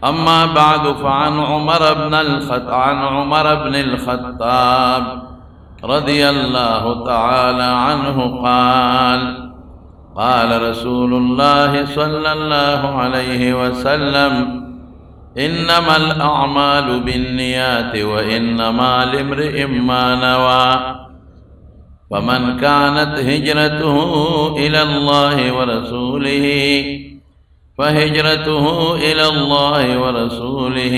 أما بعد فعن عمر بن الخطاب رضي الله تعالى عنه قال قال رسول الله صلى الله عليه وسلم إنما الأعمال بالنيات وإنما لامرئ ما نوى فمن كانت هجرته إلى الله ورسوله فهجرته إلى الله ورسوله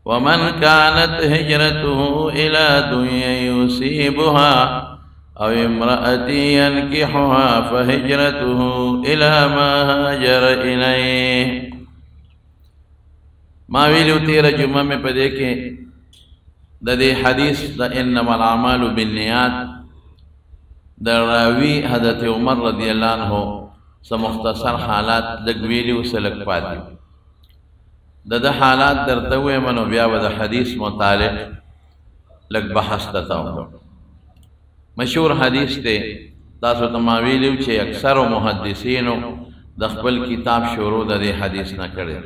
ومن كانت هجرته إلى دنيا يصيبها أو امرأة ينكحها فهجرته إلى ما هاجر إليه. ما ویلو تیرہ جمعہ میں پڑھے کہ دے حدیث دا انما العمال بالنیات دا راوی حضرت عمر رضی اللہ عنہ سا مختصر حالات لگ ویلیو سے لگ پاتی دا حالات در دوے منو بیاو دا حدیث متعلق لگ بحث دتاو. مشہور حدیث تے تاسو تماویلیو چھے اکثر و محدثینو دخبل کتاب شروع دا دے حدیث نہ کرے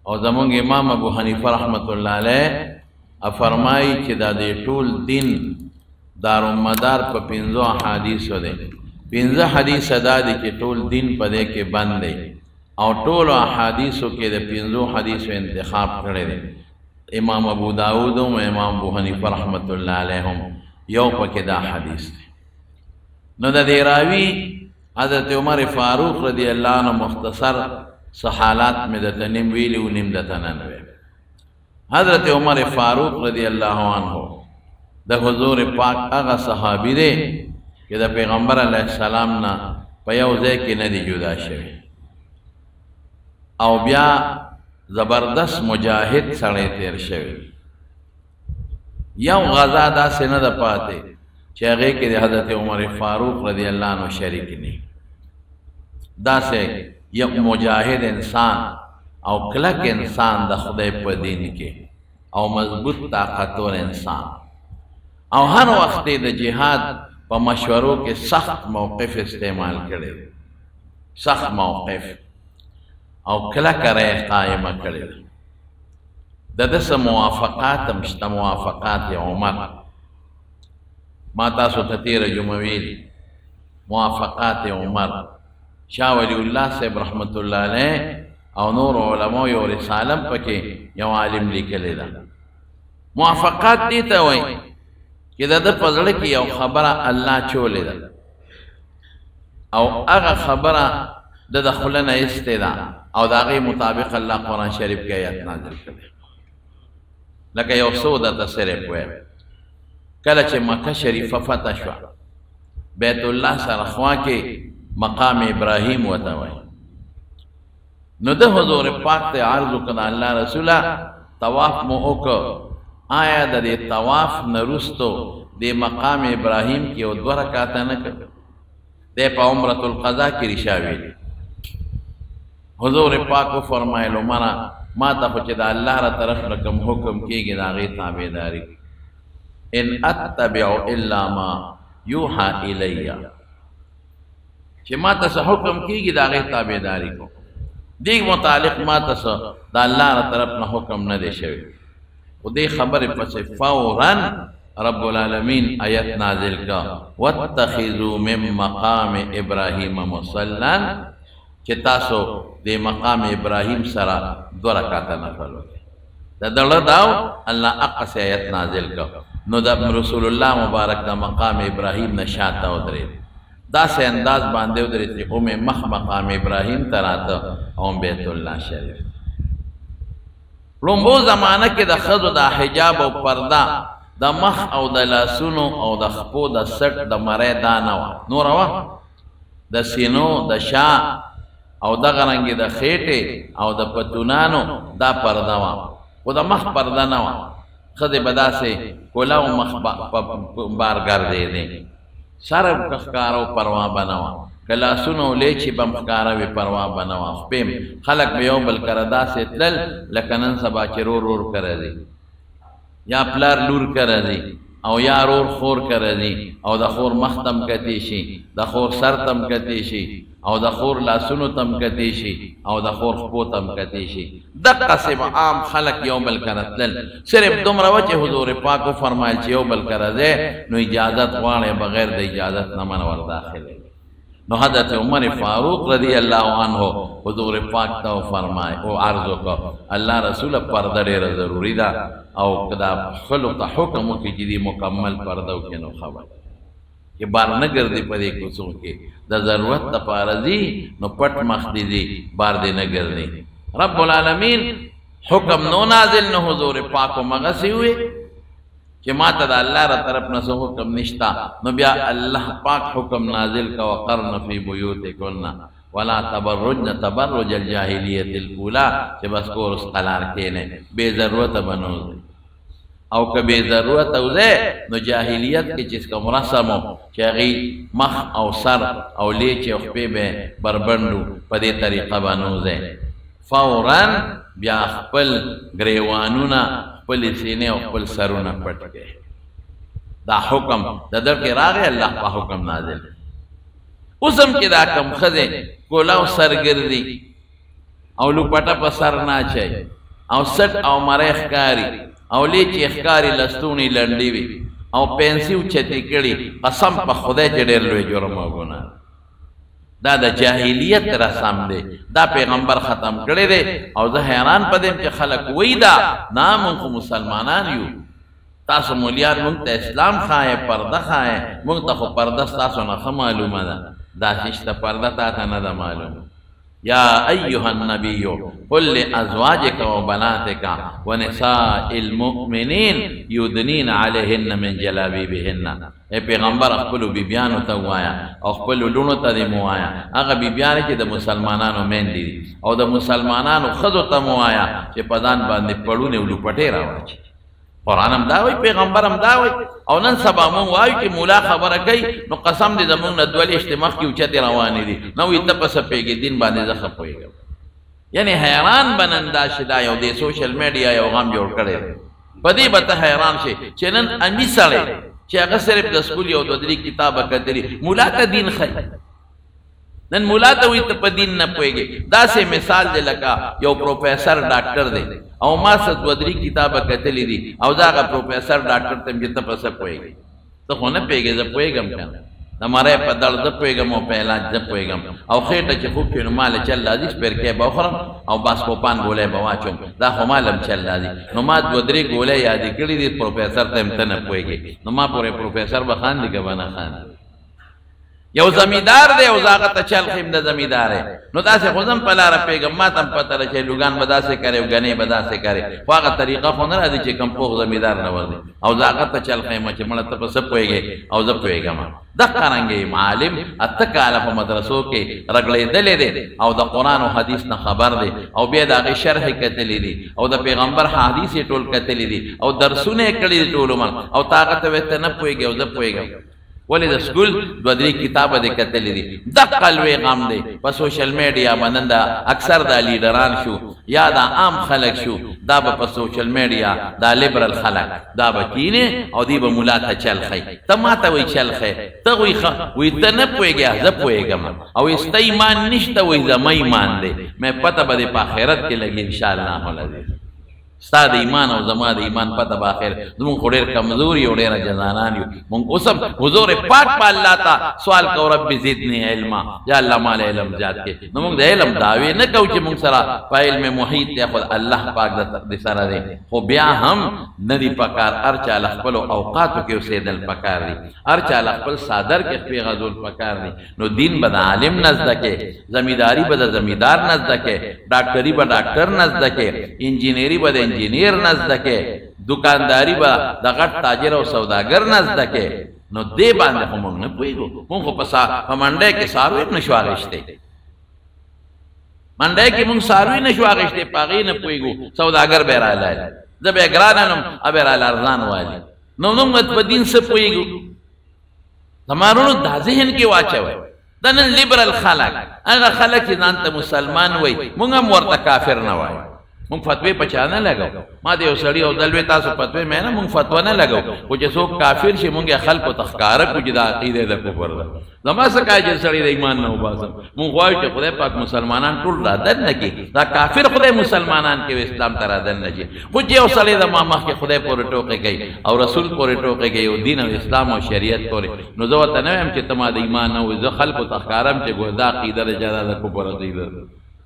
اور زمانگ امام ابو حنیفہ رحمت اللہ علیہ فرمائی چھے دا دے طول دن دار و مدار پا پنزو حدیثو دے پنزو حدیث دا دے کہ طول دن پا دے کے بند دے اور طول حدیثو کے دے پنزو حدیثو انتخاب کرے دے امام ابو داود و امام ابو حنیفہ رحمت اللہ علیہم یو پا کے دا حدیث دے. نو دا دے راوی حضرت عمر فاروق رضی اللہ عنہ مختصر صحالات میں دتا نم ویلی و نم دتا ننوے. حضرت عمر فاروق رضی اللہ عنہ دا حضور پاک اغا صحابی دے کہ دا پیغمبر علیہ السلام نا پیوزے کی ندی جدا شوی او بیا زبردست مجاہد سڑے تیر شوی یو غزا دا سے ندہ پاتے چاگے کہ دے حضرت عمر فاروق رضی اللہ عنہ شریک نہیں دا سے یک مجاہد انسان او کلک انسان دا خدای پا دین کے او مضبوط طاقتور انسان او ہر وقت دا جہاد پا مشوروں کے سخت موقف استعمال کرے سخت موقف او کلک رہ قائمہ کرے دا دس موافقات مشتا موافقات عمر ما تاسو تطیر جمعویل موافقات عمر شاہ ولی اللہ صاحب رحمت اللہ علیہ او نور علماء یو رسالم پکے یو عالم لکلے دا موافقات دیتا ہوئی کہ دا پزڑ کی یو خبرہ اللہ چولے دا او اغا خبرہ دا دخلنا استدا او دا غی مطابق اللہ قرآن شریف کے آیات نازل کرے لکہ یو سودا تصرف ہوئے کلچ مکہ شریف فتح شوا بیت اللہ سرخواں کے مقام ابراہیم وتاوئی نو ده حضور پاک تے عرضو کنا اللہ رسولہ طواف مو اوکو آیا دا دے طواف نرستو دے مقام ابراہیم کی او دو رکاتا نکر دے پا عمرت القضاء کی رشاوی دی حضور پاک کو فرمائے لو منا ما تا خوچ دا اللہ را طرف رکم حکم کی گی دا غی تابیداری ان اتبعو الا ما یوحا الیہ کہ ما تسا حکم کی گی دا غی تابیداری کو دیکھ متعلق ما تسا دا اللہ را طرف نا حکم نہ دے شوی و دے خبر پس فوراً رب العالمین آیت نازل کا واتخذوا من مقام ابراہیم مصلاً کہ تاسو دے مقام ابراہیم سرا دو رکاتا نفلو دا دلد آو اللہ اقص آیت نازل کا نو دا رسول اللہ مبارک دا مقام ابراہیم نشاتا ادرے دا سے انداز باندے ادھر تھی اوم مقام ابراہیم تراتا اوم بیت اللہ شریف لنبو زمانہ کے دا خضو دا حجاب و پردہ دا مخ او دا لاسونو او دا خپو دا سٹ دا مرے دانوا نوروا دا سینو دا شا او دا غرنگی دا خیٹے او دا پتونانو دا پردوا و دا مخ پردہ نوا خد بدا سے کولاو مخ بارگر دے دیں سرب کخکارو پروا بنوا کلا سنو لیچی بمخکارا وی پروا بنوا خپیم خلق بیو بالکردا سے تلل لکنن سبا چی رور رور کردی یا پلار لور کردی او یا رور خور کرځي او د خور مختم کتی شي د خور سر تم کتی شي او د خور لاسونو تم کتی شي او د خور خپو تم کتی شي د قسم عام خلق یو بل کرتل صرف دومره و چې حضور پاک فرمایل چې یو بل کرځه نو اجازت غواړي بغیر د اجازت نه من ور داخله نو حضرت عمر فاروق رضی اللہ عنہ حضور پاک تا فرمائے او عرضو کو اللہ رسول پردہ ډیره ضروری دا او کدا خلق تا حکم کی جدی مکمل پردہ کے نو خبر کہ بار نہ گردی پدے کو سو کے دا ضرورت تا پارزی نو پٹ مخدی بار دے نہ گردی رب العالمین حکم نو نازل نو حضور پاک مغسی ہوئے کہ ماتا دا اللہ را طرف نسو حکم نشتا نو بیا اللہ پاک حکم نازل کا وقرن فی بیوتکن ولا تبرجن تبرج الجاہلیت الاولا کہ بس کورس قلار کینے بے ضرورت بنوز او کہ بے ضرورت اوزے نو جاہلیت کے چیز کا مرسمو چاگی مخ او سر او لیچے اخپے بے بربندو پدے طریقہ بنوزے فوراً بیا خپل گریوانونا خپل سینے او خپل سرونا پٹ گئے دا حکم دا در کے راغے اللہ پا حکم نازل اسم کی دا کم خدے کولاو سر گردی او لپٹا پا سر ناچے او سٹ او مرے اخکاری او لیچی اخکاری لستونی لنڈیوی او پینسیو چھتی کڑی قسم پا خدے چڑیر لوی جرم و گناہ دا دا جاہلیت رسم دے دا پیغمبر ختم کرے دے او دا حیران پا دیم چا خلق وی دا نامن خو مسلمانان یو تاسو مولیان منگتا اسلام خواہے پردہ خواہے منگتا خو پردہ تاسو نخوا معلوم دا ششتا پردہ تاتا ندا معلوم یا ایوہ النبیو قل لأزواجک و بناتک و نساء المؤمنین یودنین علیہن من جلابیبہن اے پیغمبر اخپلو بیبیانو تا ہوایا اخپلو لونو تا دیمو آیا اگا بیبیانی چی دا مسلمانانو مین دی او دا مسلمانانو خدو تا مو آیا چی پدان باندے پڑونے اولو پٹے راوڑا چی قرآن ہم داوئی پیغمبر ہم داوئی او نن سبا مون وائی کہ مولا خبر کئی نو قسم دی زمون ندولی اجتماع کی اچھتی روانی دی نو ایتا پس پیگی دین باندے زخب ہوئی گا یعنی حیران بنندا شدا یو دے سوشل میڈیا یو غام جوڑ کرے پدی بتا حیران شے چنن امی سڑے چی اگر صرف دا سکول یو دودری کتاب اکتری مولا تا دین خی نن مولا تا ہوئی تا پا دین نا پوئے گے دا سے مثال دے لکا یو پروفیسر ڈاکٹر دے او ما ست ودری کتابہ کتلی دی او دا اگا پروفیسر ڈاکٹر تم جتا پا سب پوئے گے تو خونے پوئے گے زب پوئے گم کنا نمارے پا در زب پوئے گم او پہلا زب پوئے گم او خیرتا چی خوب چی نمال چل لازیس پر کے باخرم او باس پوپان گولے بواچم دا خمالم چل لازی نما ودری گولے یادی کری دی پروفیسر تم تن پوئے گے نما پورے پروفیسر بخان دی گوانا خان دی یو زمیدار دے او زاغتا چل خیم دا زمیدار ہے نو دا سے خوزم پلا را پیگم ما تم پتا رچے لوگان بدا سے کرے و گنے بدا سے کرے واغا طریقہ خونا را دی چے کم پوخ زمیدار نور دے او زاغتا چل خیم چے مڑا تپا سب پوئے گے او زب پوئے گا ما دقا رنگے معالم اتکالا پا مدرسو کے رگلے دلے دے او دا قرآن و حدیث نا خبر دے او بید آغی شرح کتلی دی او دا پیغمبر حدیث ٹول کتلی دی او درسونے کلی دی ٹولو من او طاقت ویتا نپوئے گے او زب پوئے گا ولی دا سکول دو ادری کتاب دے کتلی دی دقلوی غام دے پا سوشل میڈیا منن دا اکثر دا لیڈران شو یا دا عام خلق شو دا با پا سوشل میڈیا دا لیبرل خلق دا با کینے او دی با مولا تا چل خی تا ما تا وی چل خی تا وی تا نپوئے گیا زپوئے گا ما او استا ایمان نشتا وی زم ایمان دے میں پتا با دے پا خیرت کے لگی انشاءاللہ لذیذ ستا دا ایمان او زما دا ایمان پتا باخر زمون خودیر کمزوری او دیر جزانان یو من قسم حضور پاک پا اللہ تا سوال کو رب زدنی علما یا اللہ مال علم جات کے نمونگ دا علم داوی نکو چی منگ سرا پا علم محیط تے خود اللہ پاک دا تقدی سرا دے خو بیا ہم ندی پکار ارچا لخپلو اوقاتو کے اسے دل پکار دی ارچا لخپل صادر کے خفی غزول پکار دی نو دین بدا عالم نزدکے زمیداری بدا زمیدار نزدکے ڈاکٹری با ڈاکٹر نزدکے انجینیری بدا انجینیر نزدکے دکانداری با دا غٹ تاجر و سوداگر نزدکے نو دے باندے خو مونگ نپوئی گو مونگ خو پسا منڈے کے ساروی نشواغشتے منڈے کی مونگ ساروی نشواغشتے پاگی نپوئی گو سوداگر بیرا لائے زب اگراننم ابیرا لارزان والی نو نمت پا دین سے پوئی گو زمانونو دا ذہن کی واچا ہوئے دنن لیبرل خلق اگر خلق چی دانتا مسلمان ہوئی مونگم ورطا کافر نوائی مونږ فتوی په چا نه لګو ما د یو سړي او دلوي تاسو فتوی مې نه مونږ فتوا نه لګو خو چې څوک کافر شي مونږ خلکو تخکاره کو چې دا عقیده د کفر ده زما څه کوي چې سړی د ایمان نه وباسم مونږ غواړو چې خدای پاک مسلمانان ټول را دن نه کړي دا کافر خدای مسلمانان کې اسلام ته را دن نه کړي خو چې یو سړی د ما مخ کې خدای پورې ټوکې کوي او رسول پورې ټوکې کوي او دین او اسلام او شریعت پورې نو زه ورته نه وایم چې ته ما د ایمان نه وې زه خلکو تخکارم چې ګویا دا عقیده د جلا د کفر عقیده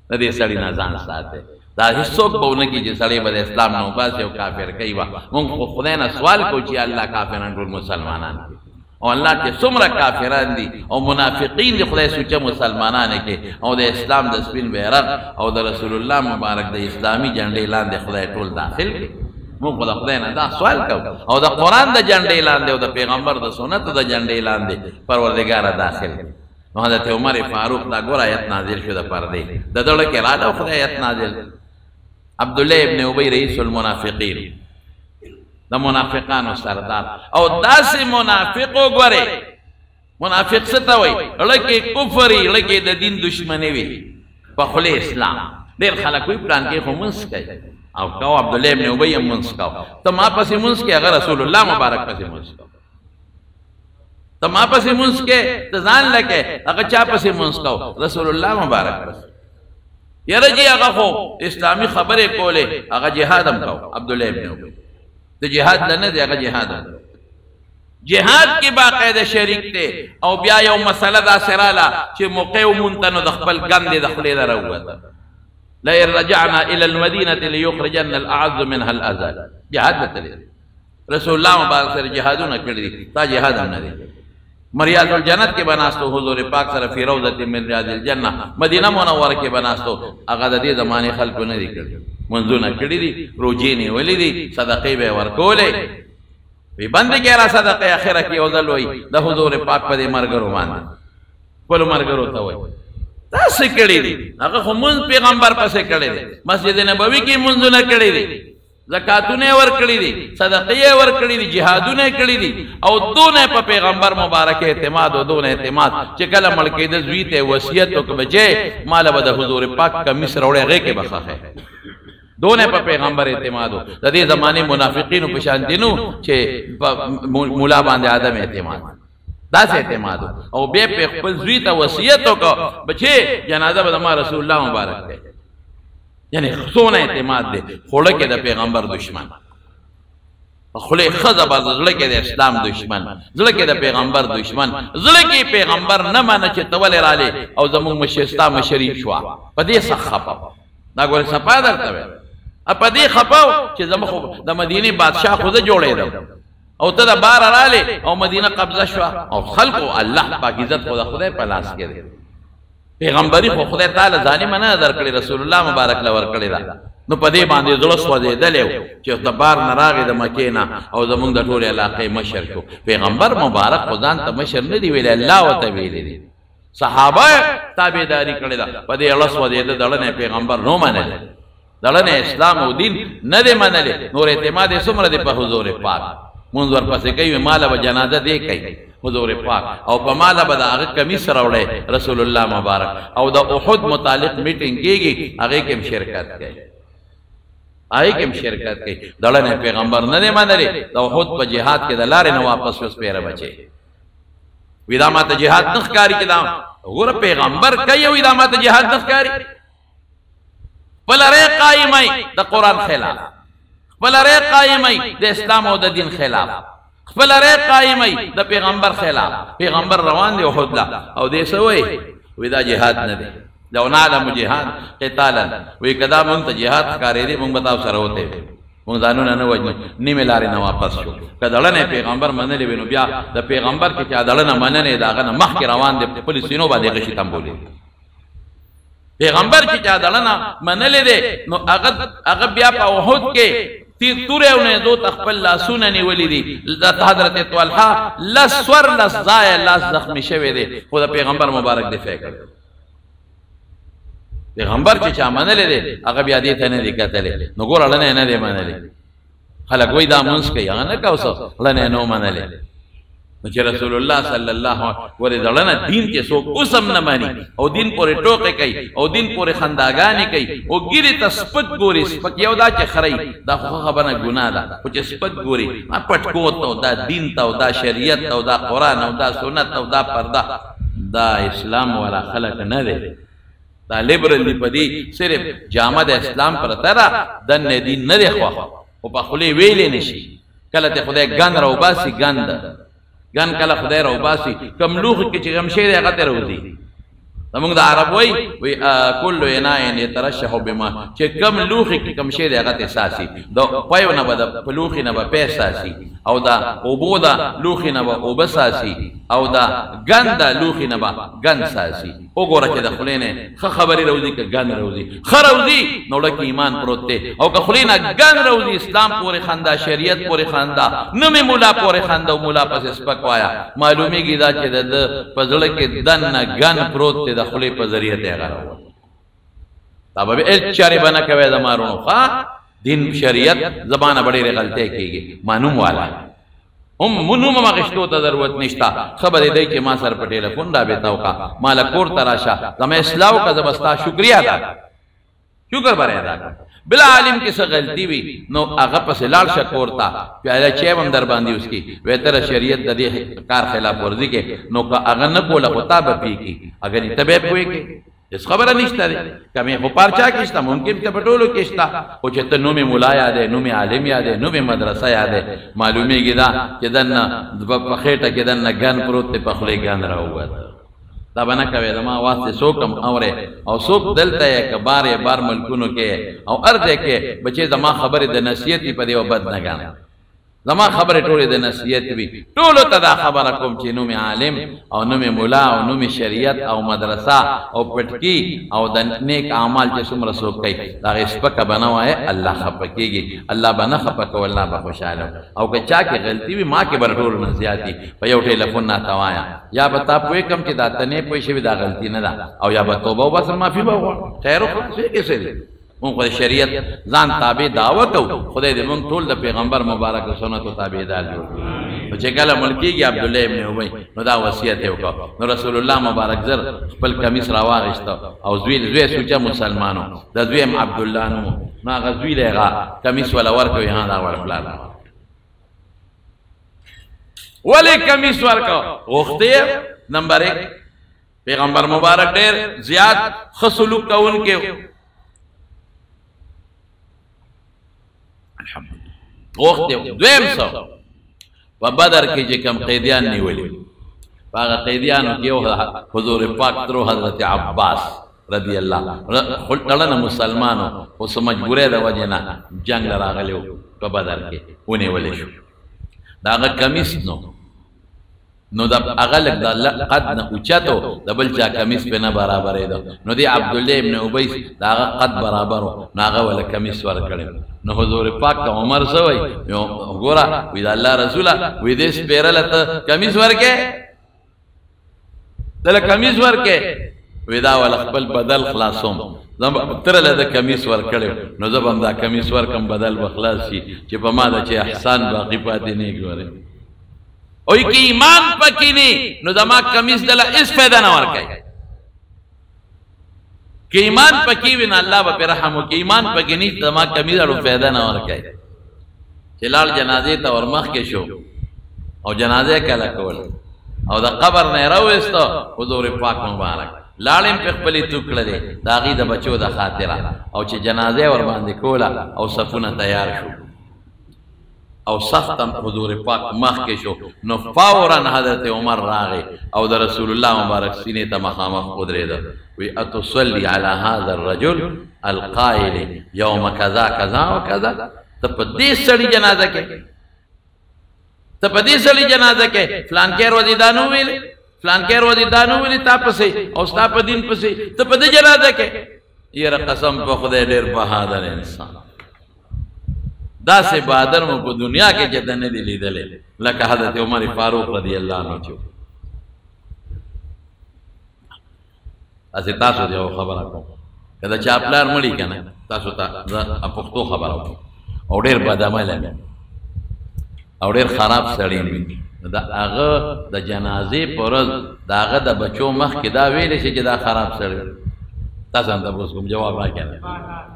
د دې سړی نه ځان ساته دا هیڅوک به ونه کړي چې سړی به د اسلام نه وباسي او کافر کوي مونږ خدای نه سوال کوو چې الله کافران ټول مسلمانان کړي او الله چې څومره کافران دي او منافقین دي خدای سوچه مسلمانان کې او د اسلام د سپین بیرغ او د رسول الله مبارک د اسلامي جنډې لاندې خدای ټول داخل کړي مونږ د خدای نه دا سوال کوو او د قرآن د جنډې لاندې او د پیغمبر د سنت د جنډې لاندې پروردګار داخل کړي نو حضرت عمر فاروق دا ګور آیت نازل شو د پردې د دړه کې راځو خدای آیت نازل عبدالله ابن ابی رئیس المنافقین د منافقانو سردار او داسې منافق وګوره منافق څه ته وایي لکه کفر لکه د دین دشمنی وي په خوله اسلام ډېر خلک وایي پلان کې خو منځ کوي او کو عبدالله ابن ابی هم منځ کو ته ما پسې منځ کې هغه رسول الله مبارک پسې منځ کو ته ما پسې منځ کې ته ځان لکه هغه چا پسې منځ کو رسول الله مبارک پسې یاره جی هغه خو اسلامي خبرې کولې هغه جهاد هم کو عبدالله ابن ابی د جهاد نه دی هغه جهاد جهاد کې باقاعده شریک دی او بیا یو مسله دا سراله چې موقع مونتنو د خپل ګند د خپل دروته لا رجعنا الى المدينه ليخرجن الاعز منها الاذل جهاد ته رسول الله مبارک سره جهادونه کړی دي تا جهاد هم نه دی مریاض الجنت کې بناستو حضور پاک سره فی روضه من ریاض الجنه مدینه منوره کې بناستو هغه د دې زمانه خلکو نه دي کړی منځونه کړی دي روجې نه ولې دي صدقې به ورکولې وی بند کې را صدقې اخره کې اوزل وای د حضور پاک په دې مرګرو باندې په مرګرو ته وای تاسو کړی دي هغه خو مون پیغمبر پسې کړی دي مسجد نبوي کې منځونه کړی دي زکاتونه ور کړی دي صدقې ور کړی دي جهادونه کړی دي او دونه په پیغمبر مبارک اعتماد او دونه اعتماد چې کله ملک د زوی ته وصیت وکړي مال به د حضور پاک کا مصر وړه غې کې بخښه دونه په پیغمبر اعتماد د دې زمانه منافقینو په شان دینو چې مولا باندې آدم اعتماد داس اعتماد او به په خپل زوی ته وصیت وکړه بچي جنازه به د رسول الله مبارک ده یعنی خصونه اعتماد دی خوله کې د پیغمبر دشمن خوله خزه زړه کې د اسلام دشمن زړه کې د پیغمبر دشمن زړه کې پیغمبر نه مانه چې تول رااله او زموږ مشستا مشری شو په دې څخه دا ګور صفا درته په دې خپاو چې زموږ د مدینه بادشاہ خود جوړې ده او ته د بار رااله او مدینه قبضه شو او خلقو الله پاک عزت خدای په لاس کې دی پیغمبري خو خدای تعالی ظالم نه درکړي رسول الله مبارک لور کړی دا نو په دې باندې زړه سوځېدل چې د بار نراغه د مکې نه او زمونږ د ټول علاقې مشر کو پیغمبر مبارک خدان ته مشر نه دی ویل الله وته ویل دي صحابه تابعداري کړی دا په دې الله سوځېدل دلنه پیغمبر نو منل دلنه اسلام او دین نه دی منل نور اعتماد سمره دی په حضور پاک مونږ ورپسې کوي مال و جنازه دی کوي حضور پاک او په مال به د هغه کمیس راوړی رسول الله مبارک او د احد متعلق میټینګ کېږي هغه کې شرکت کوي هغه کې شرکت کوي دلنه پیغمبر نه دی منلی د احد په جهاد کې د لارې نه واپس وس پیره بچي ودا ماته جهاد نخکاری کې دا غور پیغمبر کوي ودا ماته جهاد نخکاری بلره قائمای د قران خلاف بلره قائمای د اسلام او د دین خلاف خپل ری قائمای د پیغمبر خلاف پیغمبر روان دی احد لا او دې سوې ودا جهاد نه دی لو نعلم جهاد قتالا وی کدا مونږ ته جهاد کاری دی مونږ بتاو سره وته مونږ ځانونه نه وځو نیمه لارې نه واپس شو کدلنه پیغمبر منلې وینو بیا د پیغمبر کې چې دلنه مننه داغه نه مخ کې روان دي پولیس سينو باندې غشي تمبولې پیغمبر چې دلنه منلې دي نو هغه بیا په احد کې تورې نه دو تخپل لاسونه نیولې دي د حضرت طلحه لسور لزای لاس زخمی شوی دی خو د پیغمبر مبارک دفاع کړ پیغمبر چې چا منلې دي هغه بیا دې ته نه دی کتلې نو ګور اړه نه دی منلې خلک وای دا مونږ کوي هغه نه کاوسو لنه نو منلې نو چې رسول الله صلی الله علیه وسلم دین کې څوک اوسم نه مانی او دین پورې ټوکې کوي او دین پورې خنداګانې کوي او ګیرې ته سپک ګوري سپک یو دا چې خرئ دا خو خبره ګناه ده خو چې سپک ګوري پټکو ته دا دین ته او دا شریعت ته او دا قرآن او دا سنت او دا پرده دا اسلام والا خلق نه دی دا لیبرل دی په دې صرف جامه د اسلام پرته ده دننه دین نه دی خوښ او په خولې ویلې نه شي کله ته خدای ګن راوباسي ګن ده ګن کله خدای راوباسي کم لوښي کې چې غم شی دی هغه ته راوځي زمونږ د عرب وایي کل اناء یترشح بما چې کم لوښي کې کم شی دی هغه ته ساسي د پایو نه به په لوښي نه به پی ساسي او دا اوبو دا لوښي نه به اوبه ساسي او دا ګن دا لوښي نه به ګن ساسي وګوره چې د خولې نه ښه خبرې راوځي که ګن راوځي ښه راوځي نو ډک ایمان پروت دی او که خولې نه ګن راوځي اسلام پورې خندا شریعت پورې خندا نه مې ملا پورې خندا او ملا پسې سپک وایا معلومیږي دا چې د په زړه کې دننه ګن پروت دی د خولې په ذریعه ته هغه راوړي دا به هېڅ چارې به نه کوې د مارونو ښه دین شریعت زبانه بډېرې غلطۍ کېږي معلوم والا نوم مغشتو ته ضرورت نشته خبرې دی چې ما سره په ټیلیفون رابطه وکړه ما له کور ته راشه زما اصلاح وکړه زه به ستا شکریه ادا کړم شکر به ادا کړم بلا عالم کې څه غلطي وي نو هغه پسې لاړ شه کور ته پیاله چای به هم در باندې وڅکي بهتره شریعت د دې کار خلاف ورزي کې نو که هغه نه پوله خو تا به پېږي اگر ته به یې پوهېږې اس خبره نشته دی کمې خو پارچا کې شته ممکن ته په ټولو کې شته خو چې ته نومې ملا یادې نومې عالم یادې نومې مدرسه یادې معلومیږي دا چې دننه په خېټه کې دننه ګن پروت دی په خولې ګن راووت دا به نه کوې زما اواز دې څوک هم اورې او څوک دلته یې که بار ملکونو کې او هر ځای کې بچې زما خبرې د نصیحت وي په دې بد نه ګڼه زما خبرې ټولې د نصیحت وي ټولو ته دا خبره کوم چې نوم عالم او نوم مولا او نوم شریعت او مدرسه او پټکی او د نیک اعمال چې څومره څوک کوي دا هغې سپکه به نه وایې الله خفه کېږي الله به نه خفه کوي الله به خوشحاله او که چا کې غلطي وي ما کې به ټولو نه زیاتي په یو ټیلیفون نه ته وایم یا به تا پوه کړم چې دا ته نه پوه شوي دا غلطي نه ده او یا به توبه وباسم معافي به وغواړم خیر وخلاص کیسې دی مونږ خو د شریعت ځان تابع دعوه کوو خدای دې مونږ ټول د پیغمبر مبارک سنتو تابعدار جوړ کړي نو چې کله مړ کېږي عبدالله ابن ابی نو دا وصیت یې وکړ نو رسول الله مبارک زر خپل کمیس راواغېسته او زوی سوچه مسلمانو د زوی هم عبدالله نوم نو هغه زوی له هغه کمیس وله ورکوي ها دا وړ پلار ولې کمیس ورکړ غوښتې نمبر 1 پیغمبر مبارک ډېر زیات ښه سلوک کوونکی غوښتې دویم څه په بدر کې چې کوم قیدیان نیولي په هغه قیدیانو کې یو حضور پاک ترو حضرت عباس رضی الله ټولنه مسلمانو خو څه مجبورۍ د وجې نه جنګ له راغلی و په بدر کې ونیولی شو د هغه کمیس نو د هغه لږ د قد نه اوچت و د بل چا کمیس پې نه برابرېده نو دی عبدالله ابن ابی د هغه قد برابر و نو هغه وله کمیس ورکړی نو حضور پاک ته عمر څه وایي ګوره وایي د الله رسوله وایي دې سپېرله ته کمیس ورکې دله کمیس ورکې وایي دا وله خپل بدل خلاصوم ترله د کمیس ورکړی نو زه به هم دا کمیس ورکم بدل به خلاص شي چې په ما ده چې احسان باقي پاتې نه ګورې اوی که ایمان پکی نی نو زما کمیس دله اس فیده نه ورکوي که ایمان پکی وي نو الله به پې رحم وکړي ایمان پکې نی زما کمیس اړو فیده نه ورکوي چې لاړ جنازې ته ور مخکې شو او جنازه یې کله کول او د قبر نه یې راویسته حضور پاک مبارک لاړې پې خپلې تو کړلې د هغې د بچو د خاطره او چې جنازه یې ور باندې کوله او صفونه تیار شو او سختم حضور پاک مخ کې شو نو فورا حضرت عمر راغی او د رسول الله مبارک سینې ته مخامخ ودرېده وی اتصلي على هذا الرجل القائل يوم كذا كذا وكذا ته په دې سړي جنازه کې فلان کې ورځې دا نو ویلې فلان کې ورځې دا نو ویلې تا پسې او ستا په دین پسې ته په دې جنازه کې یاره قسم په خدای ډېر بهادر انسان داسې بهادر مو په دنیا کې چې ته نه دي لیدلی لکه حضرت عمر فاروق رضی الله عنه چې داسې تاسو ته یوه خبره کوم که د چا پلار مړي که نه تاسو ته زه پښتو خبره وکړم او ډېر بدعمله او ډېر خراب سړی وي د هغه د جنازې په ورځ د هغه د بچو مخکې دا ویلی شي چې دا خراب سړی تاسو هم تپوس کوم جواب راکړه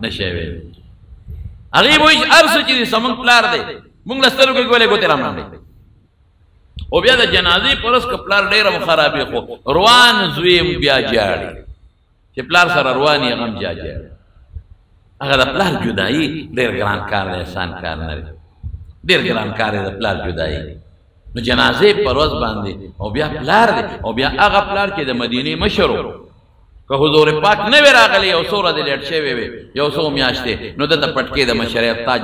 نه شی ویلی هغې به وایي هر څه چې دي زموږ پلار دی موږ له سترګو کې ولې ګوتې رامنډې او بیا د جنازې په ورځ که پلار ډېره خرابې خو روان زوی بیا جاړي چې پلار سره روان یې غم جاړي هغه د پلار جدایي ډېر ګران کار دی احسان کار نه دی ډېر ګران کار دی د پلار جدایي نو جنازې په ورځ باندې او بیا پلار دی او بیا هغه پلار چې د مدینې مشر و که حضور پاک نه وی راغلی یو څو ورځې لیټ شوی وي یو څو میاشتې نو دته پټکې د مشریعت تاج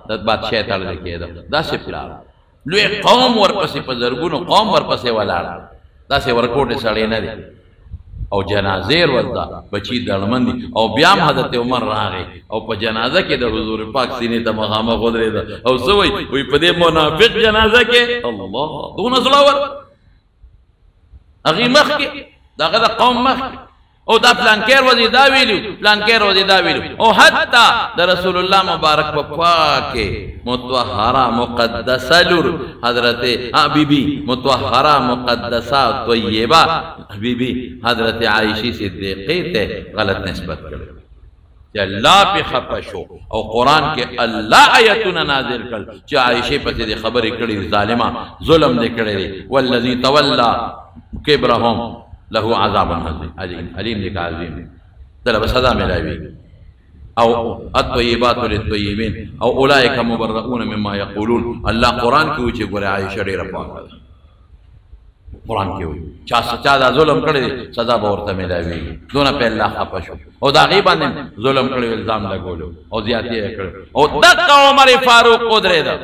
د بادشاه تړلی کېده داسې پلار لوی قوم ورپسې په زرګونو قوم ورپسې ولاړ داسې ورکوټې سړی نه دی او جنازې ورځ ده بچي دړمن دي او بیا هم حضرت عمر راغی او په جنازه کې د حضور پاک سینې ته مخامخ ودرېده او څه وایي په دې منافق جنازه کې الله دونه زړور هغې مخکې د هغه د قوم مخکې او دا پلانکیر وځي دا ویلو پلانکیر وځي دا ویلو او حتی د رسول الله مبارک په پاکې مطهره مقدسه لور حضرت بیبي مطهره مقدسه طیبه بیبي حضرت عائشې صدیقې ته غلط نسبت کړی چې الله پې خفه شو او قرآن کې الله آیتونه نازل کړل چې عائشې پسې دې خبرې کړي ظالمه ظلم دې کړی دی والذي تولى کبرهم له عذاب عظیم علیم دې عظیم دله به سزا ملاوي او الطیبات للطیبین او اولئک مبرؤون مما یقولون الله قرآن کې وایي چې ګوره عایشه ډېره پاکه ده قرآن کې وایي چا دا ظلم کړی دی سزا به ورته ملاویږي دونه پې الله خفه شو او د هغې باندې ظلم کړی الزام لګولو او زیاتې یې کړی او دقه عمر فاروق ودرېده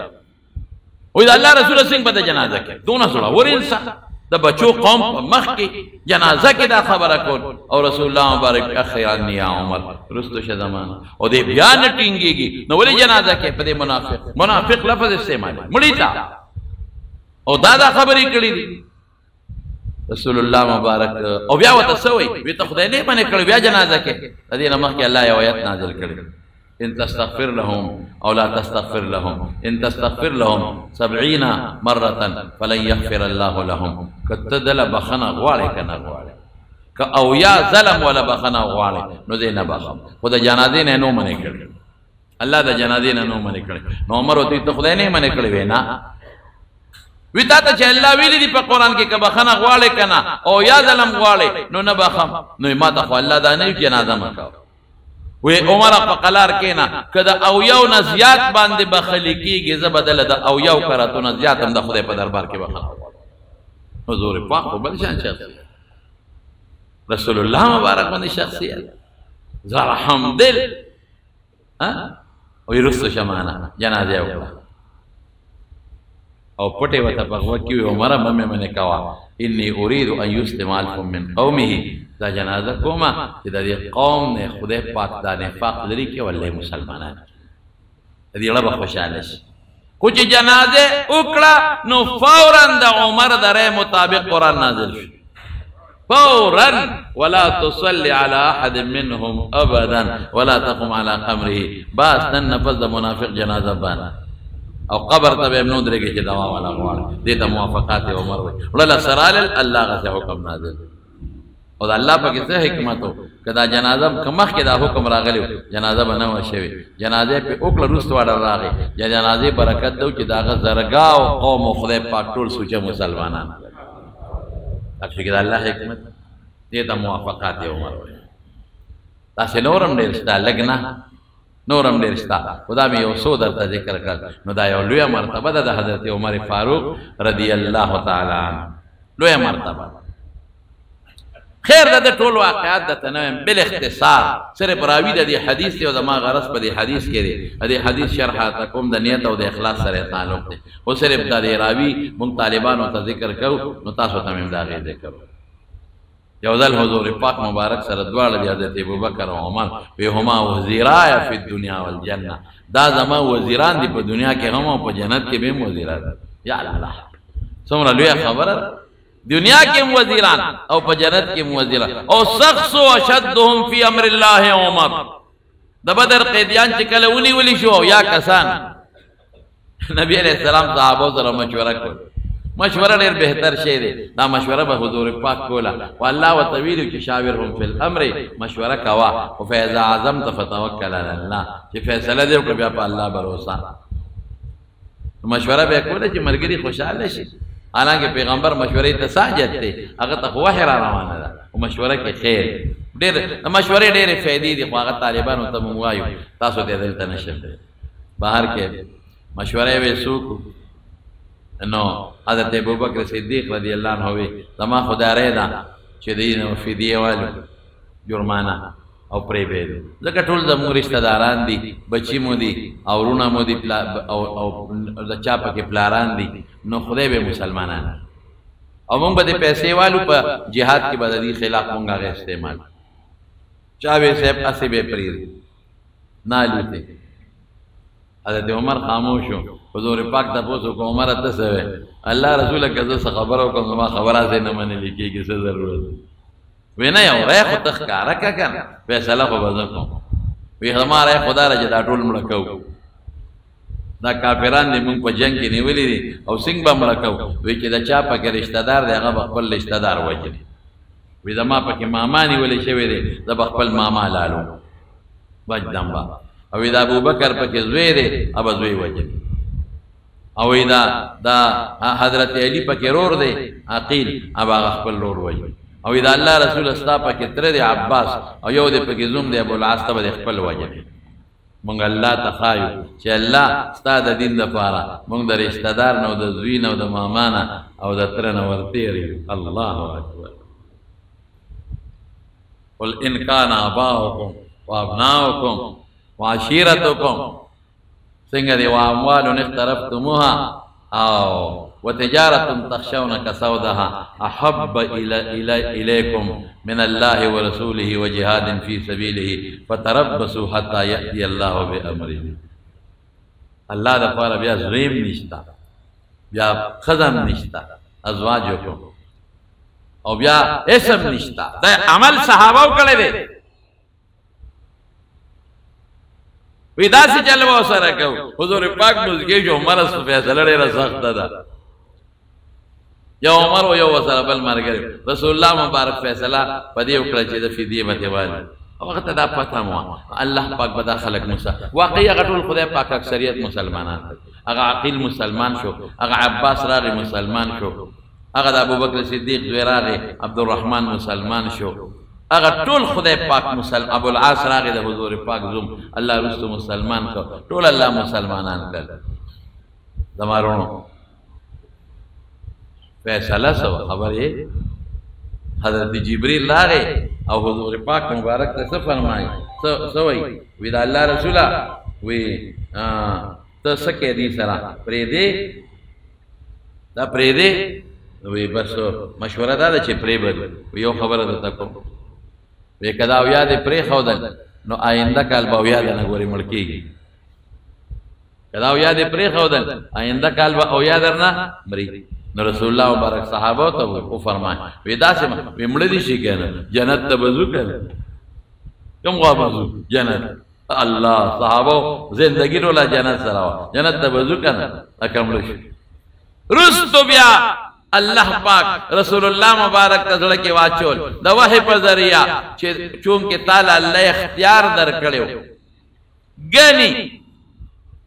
وایي د الله رسول څنګه به د جنازه کې دونه زړور انسان د بچو قوم په مخ کې جنازه کې دا خبره کول او رسول الله مبارک اخیرا یا عمر رستو شه زمانه او دې بیا نه ټینګېږي نو ولې جنازه کې په دې منافق لفظ استعمال مړی ته او دا خبرې کړې دي رسول الله مبارک او بیا ورته څه وایي وی ته خدای نه باندې کړی بیا جنازه کې د دې نه مخکې الله یو آیت نازل کړی ان تستغفر لهم او لا تستغفر لهم ان تستغفر لهم 70 مرة فلن يغفر الله لهم کتدل بخنا غواړي کنه غواړي ک او یا ظلم ولا بخنا غواړي نو دې نه بخم خو د جنازې نه نو منې کړی الله د جنازې نه نو منې کړی نو عمر وتی ته خدای نه منې کړی وینا وی تا ته چې الله ویلي دي په قرآن کې که بخنه غواړې کنه او یا ظلم غواړې نو نه بخم نو ما ته خو الله دا نه وي جنازه مه کوه وی عمر په قلار کېنه که د اویو نه زیات باندې بخلي کېږي زه به دله د اویو کرتونه زیات هم د خدای په دربار کې بخنه غواړم حضور پاک خو بل شان شخصیت رسول الله مبارک باندې شخصیت زرحم دل وی رستو شمانه جنازه وکړه او پټې ورته په غوږ کې وي عمره به مې منې کوه اني اريد ان يسلم الفم من قومه دا جنازه کومه چې د دې قوم نه خدای پاک دا نفاق لري کې ولې مسلمانان د دې به خوشحاله شي خو چې جنازه وکړه نو فورا د عمر د رأی مطابق قرآن نازل شو فورا ولا تصلي على احد منهم ابدا ولا تقم على قبره بس نن نفذ د منافق جنازه باندې او قبر ته به نو درېږي چې دوا والا غواړي دې ته موافقات عمر وي وړله سرال الله غته حکم نازل او د الله په کې څه حکمت و کدا جنازه کمخ کې دا حکم راغلی جنازه به نه وشوي جنازه په وکړه روست واړه راغی جنازه برکت دو چې دا غ زرګا او قوم خدای پاک ټول سوچه مسلمانان اخر کې الله حکمت دې ته موافقات عمر وي تاسو نورم ډېر ستا لګنه نورم ډېر شته خدا مې یو څو درته ذکر کړ نو دا یو لویه مرتبه ده د حضرت عمر فاروق رضی الله تعالی عنه لویه مرتبه خیر ده د ټول واقعات درته نه وایم بالاختصار صرف راوي د دې حدیث دی او زما غرض په دې حدیث کې دی د دې حدیث شرح ته کوم د نیت او د اخلاص سره تعلق دی او صرف د دې راوي مونږ طالبانو ته ذکر کوو نو تاسو ته مې دا غي ذکر یو ځل حضور پاک مبارک سره دواړه د حضرت ابوبکر او عمر وی هما وزیرای فی الدنیا والجنه دا زما وزیران دي په دنیا کې هم او په جنت کې به وزیران یا الله څومره لوی خبره دنیا کې وزیران او په جنت کې وزیران او شخص اشدهم فی امر الله عمر د بدر قیدیان چې کله ونی شو یا کسان نبی علیہ السلام صحابه سره مشوره کړ مشوره ډېر بهتر شی دی دا مشوره به حضور پاک کوله او الله ورته ویلي چې شاورهم فی الامر مشوره کوه او فاذا عزمت فتوکل علی الله چې فیصله دې وکړه بیا په الله بروسه مشوره به کوله چې ملګري خوشحاله شي حالانکه پیغمبر مشورې ته ساجد دی هغه ته وحی را روانه ده او مشوره کې خیر ډېر مشورې ډېرې فائدې دي خو هغه طالبانو ته مونږ وایو تاسو دې دلته نشئ بهر کې مشورې به څوک نو حضرت ابوبکر صدیق رضی الله عنه وی زما خدای دا چې دین فدیه والو جرمانه او پرې به ځکه ټول زموږ رشتہ داران دي بچی مو دي او رونه مو دي او د چا پکې پلاران دي نو خدای به مسلمانان او موږ به پیسې والو په jihad کې بددي خلاف مونږه استعمال چا به صاحب اسی به پرې نالوته حضرت عمر خاموش ہو حضور پاک ته پوښتنه کو عمر ته څه الله رسول کزه څه خبرو کوم ما خبره زه نه منې لیکي څه ضرورت وینا یو رای خو تخکارا کا کنه فیصله خو بزن کوم وی هغه خدا را جدا ټول مړ کو دا کافران دې مونږ په جنگ کې نیولې دي او څنګه به مړ کو وی چې دا چا پکې رشتہ دار دی هغه خپل رشتہ دار وجني وی زما پکې ماما نیولې شوی دی د خپل ماما لالو وجدم با او دا ابو بکر پکې زوی دی ابا زوی وجني او دا حضرت علی پکې رور دی عقیل ابا خپل رور وجني او دا الله رسول استا پکې تر دی عباس او یو دی پکې زوم دی ابو العاص ته خپل وجني مونږ الله تخایو چې الله ستا د دین لپاره مونږ د رشتہ دار نو د زوی نو د ماما نه او د تر نه ورتېری الله اکبر قل ان کان اباؤکم وابناؤکم وعشیرتکم څنګه دی واموال اخترفتموها او وتجارة تخشون كسودها أحب إليكم من الله ورسوله وجهاد في سبيله فتربصوا حتى يأتي الله بأمره الله دا پارا بیا زویم نشتا بیا خزم نشتا ازواجکم او بیا اسم نشتا دا عمل صحاباو کڑے دے وی دا سی چلو سره کو حضور پاک مزگی جو عمر فیصله ډیره سخته ده یو عمر او یو سره بل مرګ رسول الله مبارک فیصله پدې وکړه چې د فدیه مته وایي او هغه ته دا پته مو الله پاک بدا خلق موسی واقعي غټول خدای پاک اکثریت مسلمانان هغه عقیل مسلمان شو هغه عباس راغی مسلمان شو هغه د ابوبکر صدیق زوی راغی عبدالرحمن مسلمان شو هغه ټول خدای پاک مسلمان ابو العاص راغی د حضور پاک زوم الله رسول مسلمان کو ټول الله مسلمانان کړ زمارونو فیصله سو خبر یہ حضرت جبریل راغے او حضور پاک مبارک ته فرمائی سوئی وی دا اللہ رسولہ وی تا سکے دی سرا پریدے دا پریدے وی بس مشورہ دا چه پری بد وی یو خبر دا تکو وی کدا او یاد پری خودل نو آئندہ کال با او یاد نگوری ملکی گی کدا او یاد پری خودل آئندہ کال با او یادرنا مری نو رسول الله مبارک صحابه ته او فرمای ودا سم ومړ دي شي کنه جنت ته بزو کنه کوم غوا بزو جنت الله صحابه زندگی رولا جنت سره جنت ته بزو کنه اکمل شي رستو بیا الله پاک رسول الله مبارک ته ځړه کې واچول د وحی په ذریعہ چې چون کې تعالی الله اختیار در کړو غني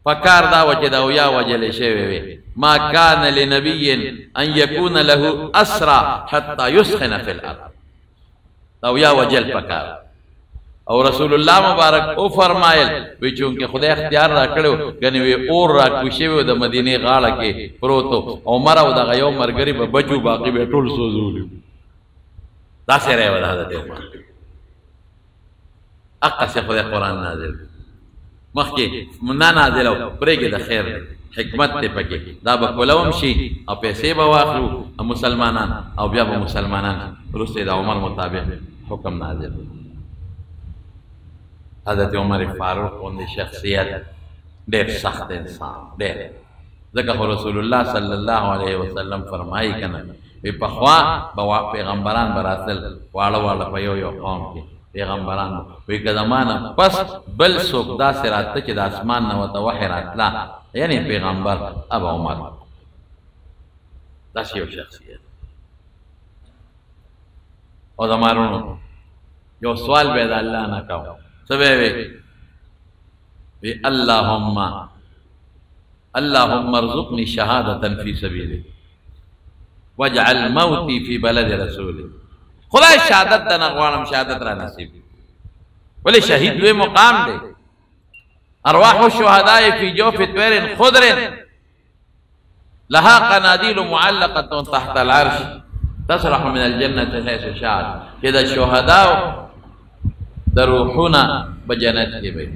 فکار دا وجه دا ویا وجل شوی وی ما كان لنبي ان يكون له اسرى حتى يسخن في الارض دا ویا وجل فکار او رسول الله مبارک او فرمایل وی چون کې خدای اختیار را کړو غنی وی اور را کوشي و د مدینه غاړه کې پروتو عمر او د غيو مرګري په بچو باقی به ټول سوزول دا سره ودا ده اقصه خدای قران نازل مخکې منا نازلو پرېږه د خیر حکمت ته پکې دا به کولوم شي او پیسې به واخلو مسلمانان او بیا به مسلمانان وروسته د عمر مطابق حکم نازل حضرت عمر فاروق غوندې شخصیت ډېر سخت انسان ډېر ځکه رسول الله صلی الله علیه وسلم فرمایي کنه وی پخوا به پیغمبران براتل واړه واړه په یو قوم کې پیغمبران وی که زمانه پس بل څوک داسې راته چې د اسمان نه ورته وحی راتله یعنی پیغمبر ابا عمر داسې یو شخصیت. او زمارونو یو سوال به د الله نه کوو، څه به وي اللهم ارزقني شهادة في سبيلك واجعل موتي في بلد رسولك. خدای شهادت ته نه غواړم، شهادت را نصیب ولې شهید لوی مقام دی. ارواح الشهداء في جوف طير خضر لها قناديل معلقة تحت العرش تسرح من الجنة حيث شاءت. چې د شهداء د روحونه په جنت کې وي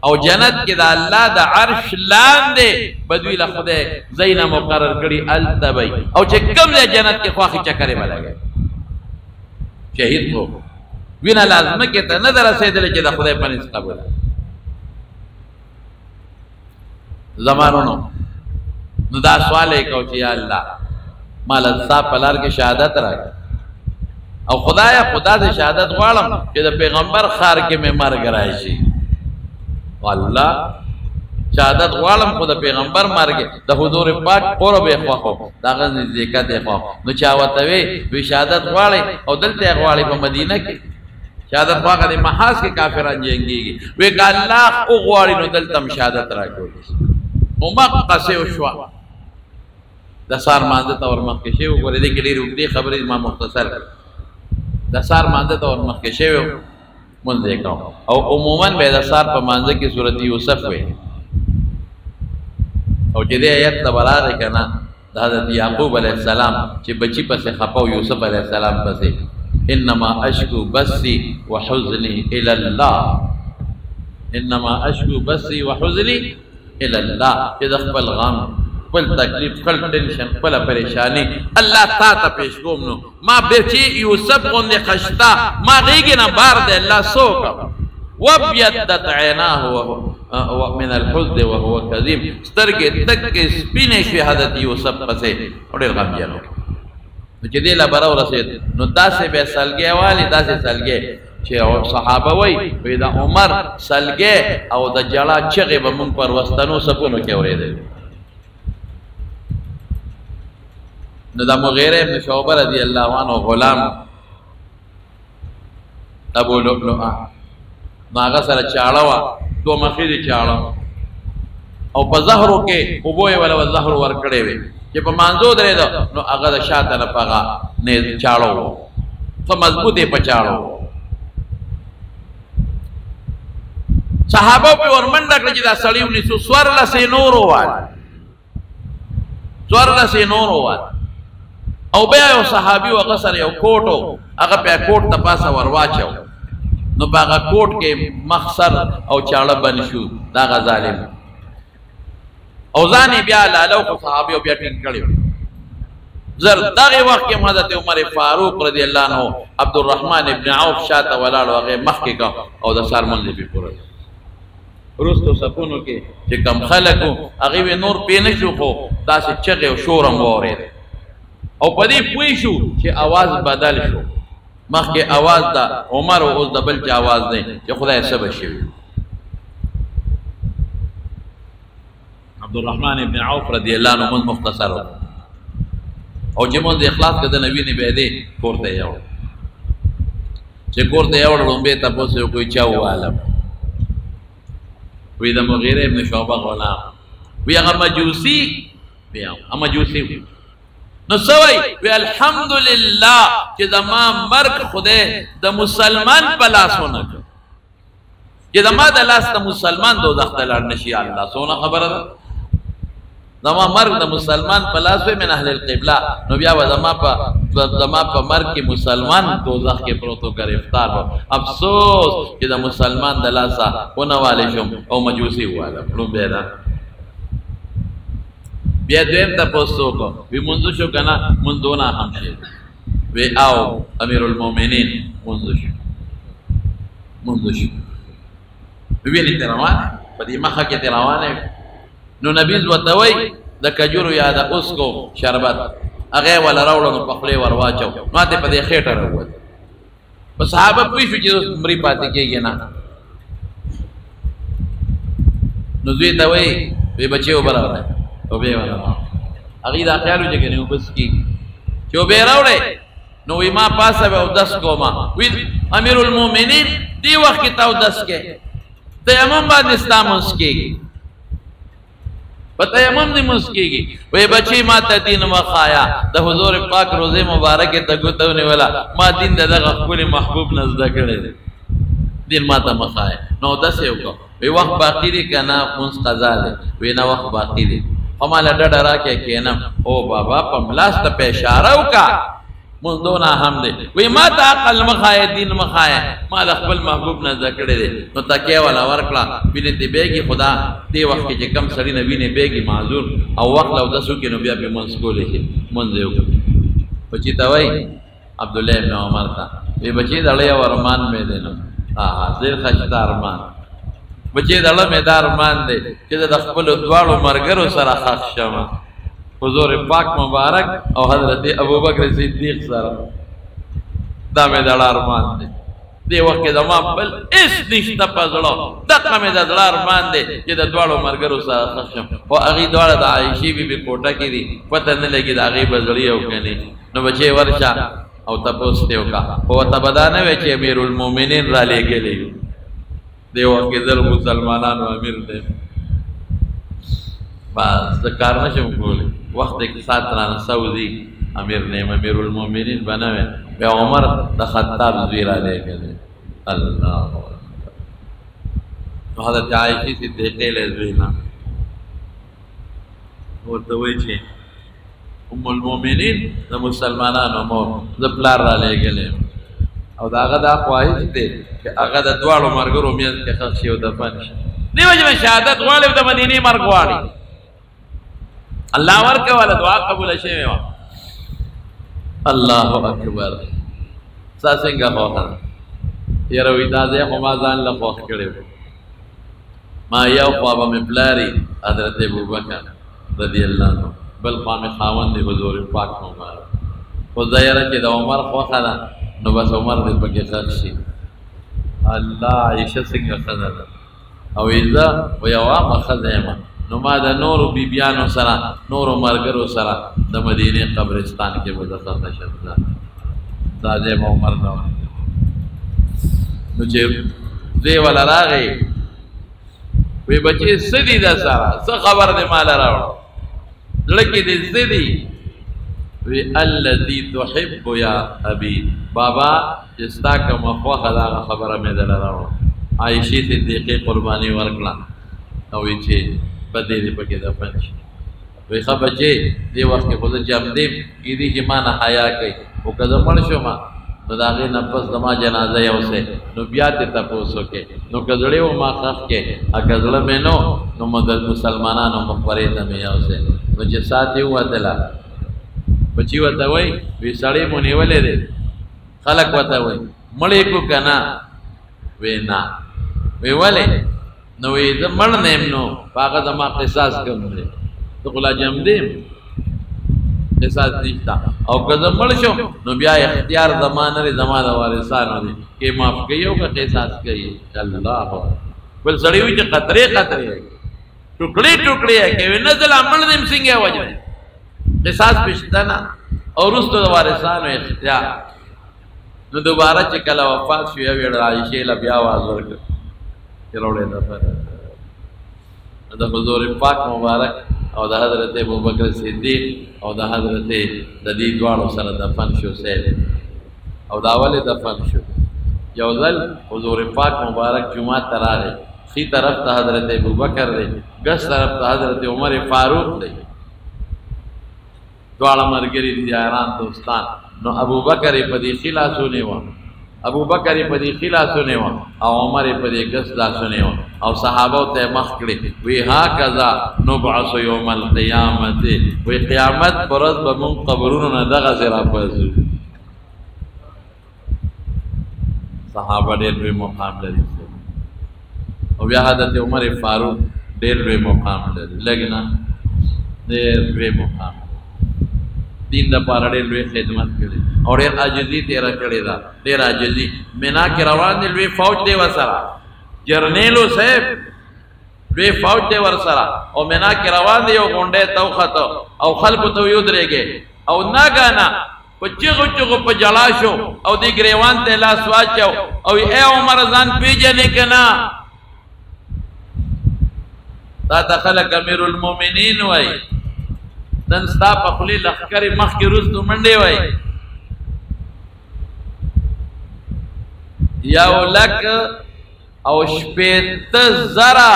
او جنت کې د الله د عرش لاندې بدوی له خدای زینا مقرر کړي التبي او چې کوم ځای جنت کې خواخي چکرې ولګي. شهید کو وینا لازمه کې ته نه درسېدل چې د خدای په نس قبول. زمانونو نو دا سوال یې کو چې یا الله مال صاحب په لار کې شهادت راکړه او خدایا خدا دې شهادت غواړم چې د پیغمبر خار کې مې مرګ راشي. والله شهادت غواړم خو د پیغمبر مرګ د حضور پاک قرب یې خوښو دغه نزدېکت یې خوښو. نو چا ورته وی شهادت غواړئ او دلته یې غواړئ په مدینه کې شهادت خواږه د محاذ کې کافران جنګېږي. وی که الله وغواړي نو دلته هم شهادت راکولی شي. مقصې وشوه د سار مانځه ته ورمخکې شوي. وګورئ دې کې ډېرې اوږدې خبرې ما مختصر د سار مانځه ته ورمخکې شوي مونځ یې کوم او عموما به د سار په مانځه کې صورت یوسف وي او چې دې آیت ته براغې که نه د حضرت یعقوب علیه السلام چې بچي پسې خفه و یوسف علیه السلام پسې انما اشکو بثي وحزني الى الله انما اشکو بثي وحزني الى الله چې د خپل غم خپل تکلیف خپل ټینشن خپل پریشانی الله تا ته پیش کوم. نو ما بچي یوسف غوندې خشتا ما غېږې نه بار دی الله سوکم وابيضت عيناه من الحزن وهو كظيم. سترګې تکې سپینې شوې حضرت یوسف پسې او ډېر غمجن و. نو چې دې لا بره ورسېد نو داسې به سلګۍ والي داسې سلګۍ چې صحابه وایي د عمر سلګۍ او د جړا چغې به مونږ پر وسطنو صفونو کې اورېدلې. نو دا مغیره ابن شعبه رضی الله عنه غلام ابو لؤلؤه نو هغه سره چاړه وه دوه مخې دې چاړه او په زهرو کې اوبو یې وله زهر ورکړې وې چې په مانځو درېده نو هغه د شاته نه په هغه چاړه و ښه مضبوط یې په چاړه و. صحابه پې ورمنډه کړه چې دا سړي ونیسو. څوارلسې نور ووال څوارلسې نور ووال او بیا یو صحابي و هغه سره یو کوټ و هغه په کوټ ته پاسه ور واچو نو په هغه کوټ کې مخسر او چاړه بند شو د هغه ظالم او ځان یې بیا لاله خو صحابي بیا ټینګ کړی زر دغه وخت کې حضرت عمر فاروق رضی الله عنه عبدالرحمن ابن عوف شاته ولاړ و هغه مخکې کا او د سار منځ یې پوره وروستو صفونو کې چې کم خلک و هغې نور پې نه شو خو داسې چغې او شور هم واورېد او په دې پوه شو چې اواز بدل شو. مخکې اواز د عمر او اوس د بل چا اواز دی چې خدای څه به شوي. عبدالرحمن ابن عوف رضی الله عنه مونځ مختصر و او چې مونځ اخلاص که د نبي نه بیا دی کور ته یې یوړ چې کور ته یې یوړ لومبې تپوس یې وکړو چا ووالم وی د مغیره ابن شعبه غلام وی هغه مجوسي وی هغه مجوسي نو سوی وی الحمدلله چې زما مرګ خدای د مسلمان په لاس ونه کړ چې زما د لاس د مسلمان دوزخ ته لاړ نشي. الله څونه خبره ده زما مرګ د مسلمان په لاس وی من اهل القبله نو بیا به زما په مرګ کې مسلمان دوزخ کې پروت و گرفتار و. افسوس چې د مسلمان د لاسه ونه والی شم او مجوسي ووالم. لومبی ده بیا دویم تپوس وکړو وی مونځ شو که نه مونځ دونه هم شي وی او امیر المؤمنین مونځ شو وینې ترې روانې په دې مخه کې ترې روانې نو نبیز ورته وایي د کجورو یا د اوسکو شربت هغه یې وله راوړه نو په خولې ور واچو نو هلته په دې خېټه راووت. په صحابه پوه شو چې اوس مري پاتې کېږي نه نو دوی ته وایي وی بچې اوبه راوړئ اوبه یې وله هغې دا خیال و چې ګنې اوبس کېږي چې اوبې راوړی نو وی ما پاسه به اودس کومه وی امیر المؤمنین دې وخت کې ته اودس کې تیمم باندې ستا مونځ کېږي په تیمم دې مونځ کېږي وی بچی ما ته دین مخایا د حضور پاک روزه مبارکې ته ګوته ونیوله ما دین د دغه ښکلي محبوب نه زده کړی دی دین ما ته مخایا نو اودس یې وکړو وی وخت باقي دی که نه مونځ قضا دی وی نه وخت باقي دی خو ماله ډډه راکړې کښېنم او بابا په ملاس ته په اشاره وکړه مونږ دونه هم دی وی ما ته عقل مخایه دین مخایه ما د خپل محبوب نه زده کړی دی نو تکیه والا ورکړه وینې دې بیږي خدا دې وخت کې چې کم سړي نه وینې بیږي معذور او وخت له اودس وکړي نو بیا پرې مونځ کولی شي مونځ یې وکړو بچي ته وایي عبدالله ابن عمر ته وی بچي دړی او ارمان مې دی نو ډېر ښایسته ارمان بچي دړه مې دا ارمان دی چې زه د خپلو دواړو ملګرو سره ښخ شم حضور پاک مبارک او حضرت ابوبکر صدیق سره دا مې دړه ارمان دی دې وخت کې زما بل هېڅ نشته په زړه دغه مې د زړه ارمان دی چې د دواړو ملګرو سره ښخ شم خو هغې دواړه د عایشې بیبي کوټه کې دي پته نه لګي د هغې به زړي او که نه نو بچې ورشه او تپوس دې وکړه خو ورته به دا نه وی چې امیر المؤمنین را لېږلی وي دې وخت کې زر مسلمانانو امیر دی بس زه کار نه شم کولی وخت کې سات رانه سوځي امیر نیم امیر المؤمنین به نه وی بیا عمر د خطاب زوی را لېږلی الله نو حضرت عایشې صدیقې له زوی نه ورته وایي چې ام المؤمنین د مسلمانانو مور زه پلار را لېږلی او د هغه دا خواهش دی چې هغه د دواړو ملګرو منځ کې ښخ شي او دفن شي دې وجې نه شهادت غواړي او د مدینې مرګ غواړي الله ورکوله دعا قبوله شوې وه الله اکبر ستا څنګه خوښه ده یاره وایي دا ځای خو ما ځان له خوښ کړی و ما یو خوا به مې پلاري حضرت ابوبکر رضی الله عنه بل خوا مې خاوند دی حضور پاک مبارک خو زه یاره چې د عمر خوښه ده نو بس عمر دې پکې ښخ شي الله عایشه څنګه ښځه ده او زه و یو عامه ښځه یم نو ما د نورو بیبیانو سره نورو ملګرو سره د مدینې قبرستان کې به زه ښخه شم دا ځای به عمر نه نو چې زوی وله راغی وی بچې څه دي در سره څه خبر دی ماله راوړه زړه کې دې څه دي وی الذي تحب یا ابي بابا چې ستا کومه خوښه ده هغه خبره مې دله راوړه عایشې صدیقې قرباني ورکړه او وی چې په دې دې پکې دفن شي وی ښه بچې دې وخت کې خو زه جمدې کېدي چې ما نه حیا کوي خو که زه مړ شم نو د هغې نه پس زما جنازه یوسئ نو بیا دې تپوس وکړې نو که زړې و ما ښخ کې که زړه مې نو نو مسلمانانو مقبرې ته مې یوسئ نو چې سات یې ووتله بچي ورته وایي وی سړی مو نیولی دی خلک ورته وایي مړ یې کړو که نه وی نه وی ولې نو وی زه مړ نه یم نو په هغه زما قصاص کوم دی زه خو لا جمدې یم قصاص نشته او که زه مړ شم نو بیا اختیار زما نه دی زما د وارثانو دی کې معاف کوي او که قصاص کوي الله بل سړی وایي چې قطرې قطرې ټوکړې ټوکړې یې کوي نه زه لا مړ یم څنګه یې وجه قصاص پېشته نه او وروسته د وارثانو اختیار نو دوباره چې کله وفات شو یو ویړ عایشې له بیا آواز ورکړ چې راوړې دفن د حضور پاک مبارک او د حضرت ابوبکر صدیق او د حضرت د دې دواړو سره دفن شو سید او دا ولې دفن شو یو ځل حضور پاک مبارک جمعه ته راغی ښي طرف ته حضرت ابوبکر دی ګس طرف ته حضرت عمر فاروق دی دواړه ملګري دي یاران دوستان نو ابوبکر یې په دې ښي لاس ونیوه ابوبکر یې په دې ښي لاس ونیوه او عمر یې په دې ګس لاس ونیوه او صحابو ته یې مخ کړې وی هاکذا نبعث یوم القیامت وی قیامت پر ورځ به مونږ قبرونو نه دغسې راپاڅو صحابه ډېر لوی مقام لري او بیا حضرت عمر فاروق ډېر لوی مقام لري لږ نه ډېر لوی مقام دین د پاره ډېر لوی خدمت کړي او ډېر عاجزي تېره کړې ده ډېر عاجزي مینا کې روان دی لوی فوج دی ورسره جرنیلو صاحب دوی فوج دی ورسره او مینا کې روان دی، یو غونډۍ ته وخته او خلکو ته ودرېږي او ناګانه په چغو چغو په جلا شو او دې ګریوان ته لاس واچو او ای عمر ځان پیژنې که نه؟ تا ته خلک امیر المؤمنین وایي، نن ستا په خولې لښکرې مخکې وروستو منډې وایي. یو لک او شپېته زره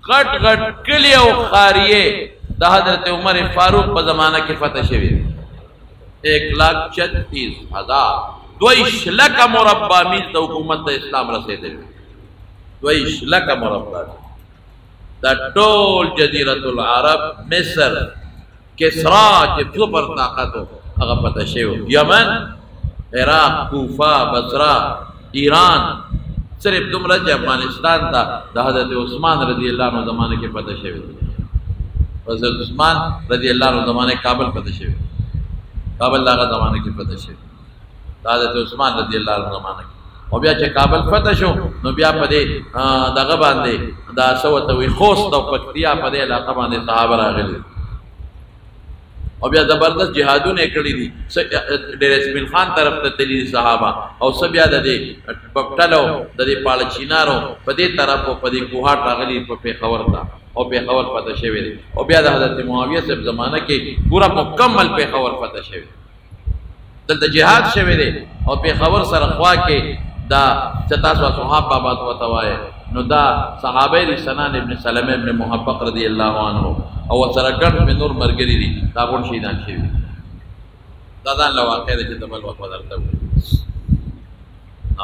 غټ غټ کلي او خاریې د حضرت عمر فاروق په زمانه کې فتح شوي، 1,36,000 22 لکه مربع میل د حکومت د اسلام رسېدلی، 22 لکه مربع. دا ټول جزیرة العرب، مصر، کسرا چې سپر طاقت و هغه فتح شوی، یمن، عراق، کوفه، بصره، ایران، صرف دومره چې افغانستان ته د حضرت عثمان رضی الله عنه زمانه کې فتح شوی. حضرت عثمان رضی الله عنه زمانه کابل فتح شوی، کابل هغه زمانه کې فتح شوی د حضرت عثمان رضی الله عنه زمانه کې. او بیا چې کابل فتح شو نو بیا په دې دغه باندې دا څه ورته وایي خوست او پکتیا په دې علاقه باندې صحابه راغلي او بیا زبردست جهادونه یې کړي دي. ډېر اسماعیل خان طرف ته تللي دي صحابه او څه بیا د دې پپټلو د دې پاړه چینارو په دې طرف او په دې کوهاټ راغلي په پېښور ته او پېښور فتح شوی دی. او بیا د حضرت معاویه صاحب زمانه کې پورا مکمل پېښور فتح شوی، دلته جهاد شوی دی او پېښور سره خوا کې دا چې تاسو اصحاب بابا ته وایي نو دا صحابه دي، سنان ابن سلمه ابن محبق رضی الله عنه او سره ګڼ مې نور ملګري دي، دا ټول شهیدان شوي. دا ځان له واقع دی چې ته بل وخت به درته وایي.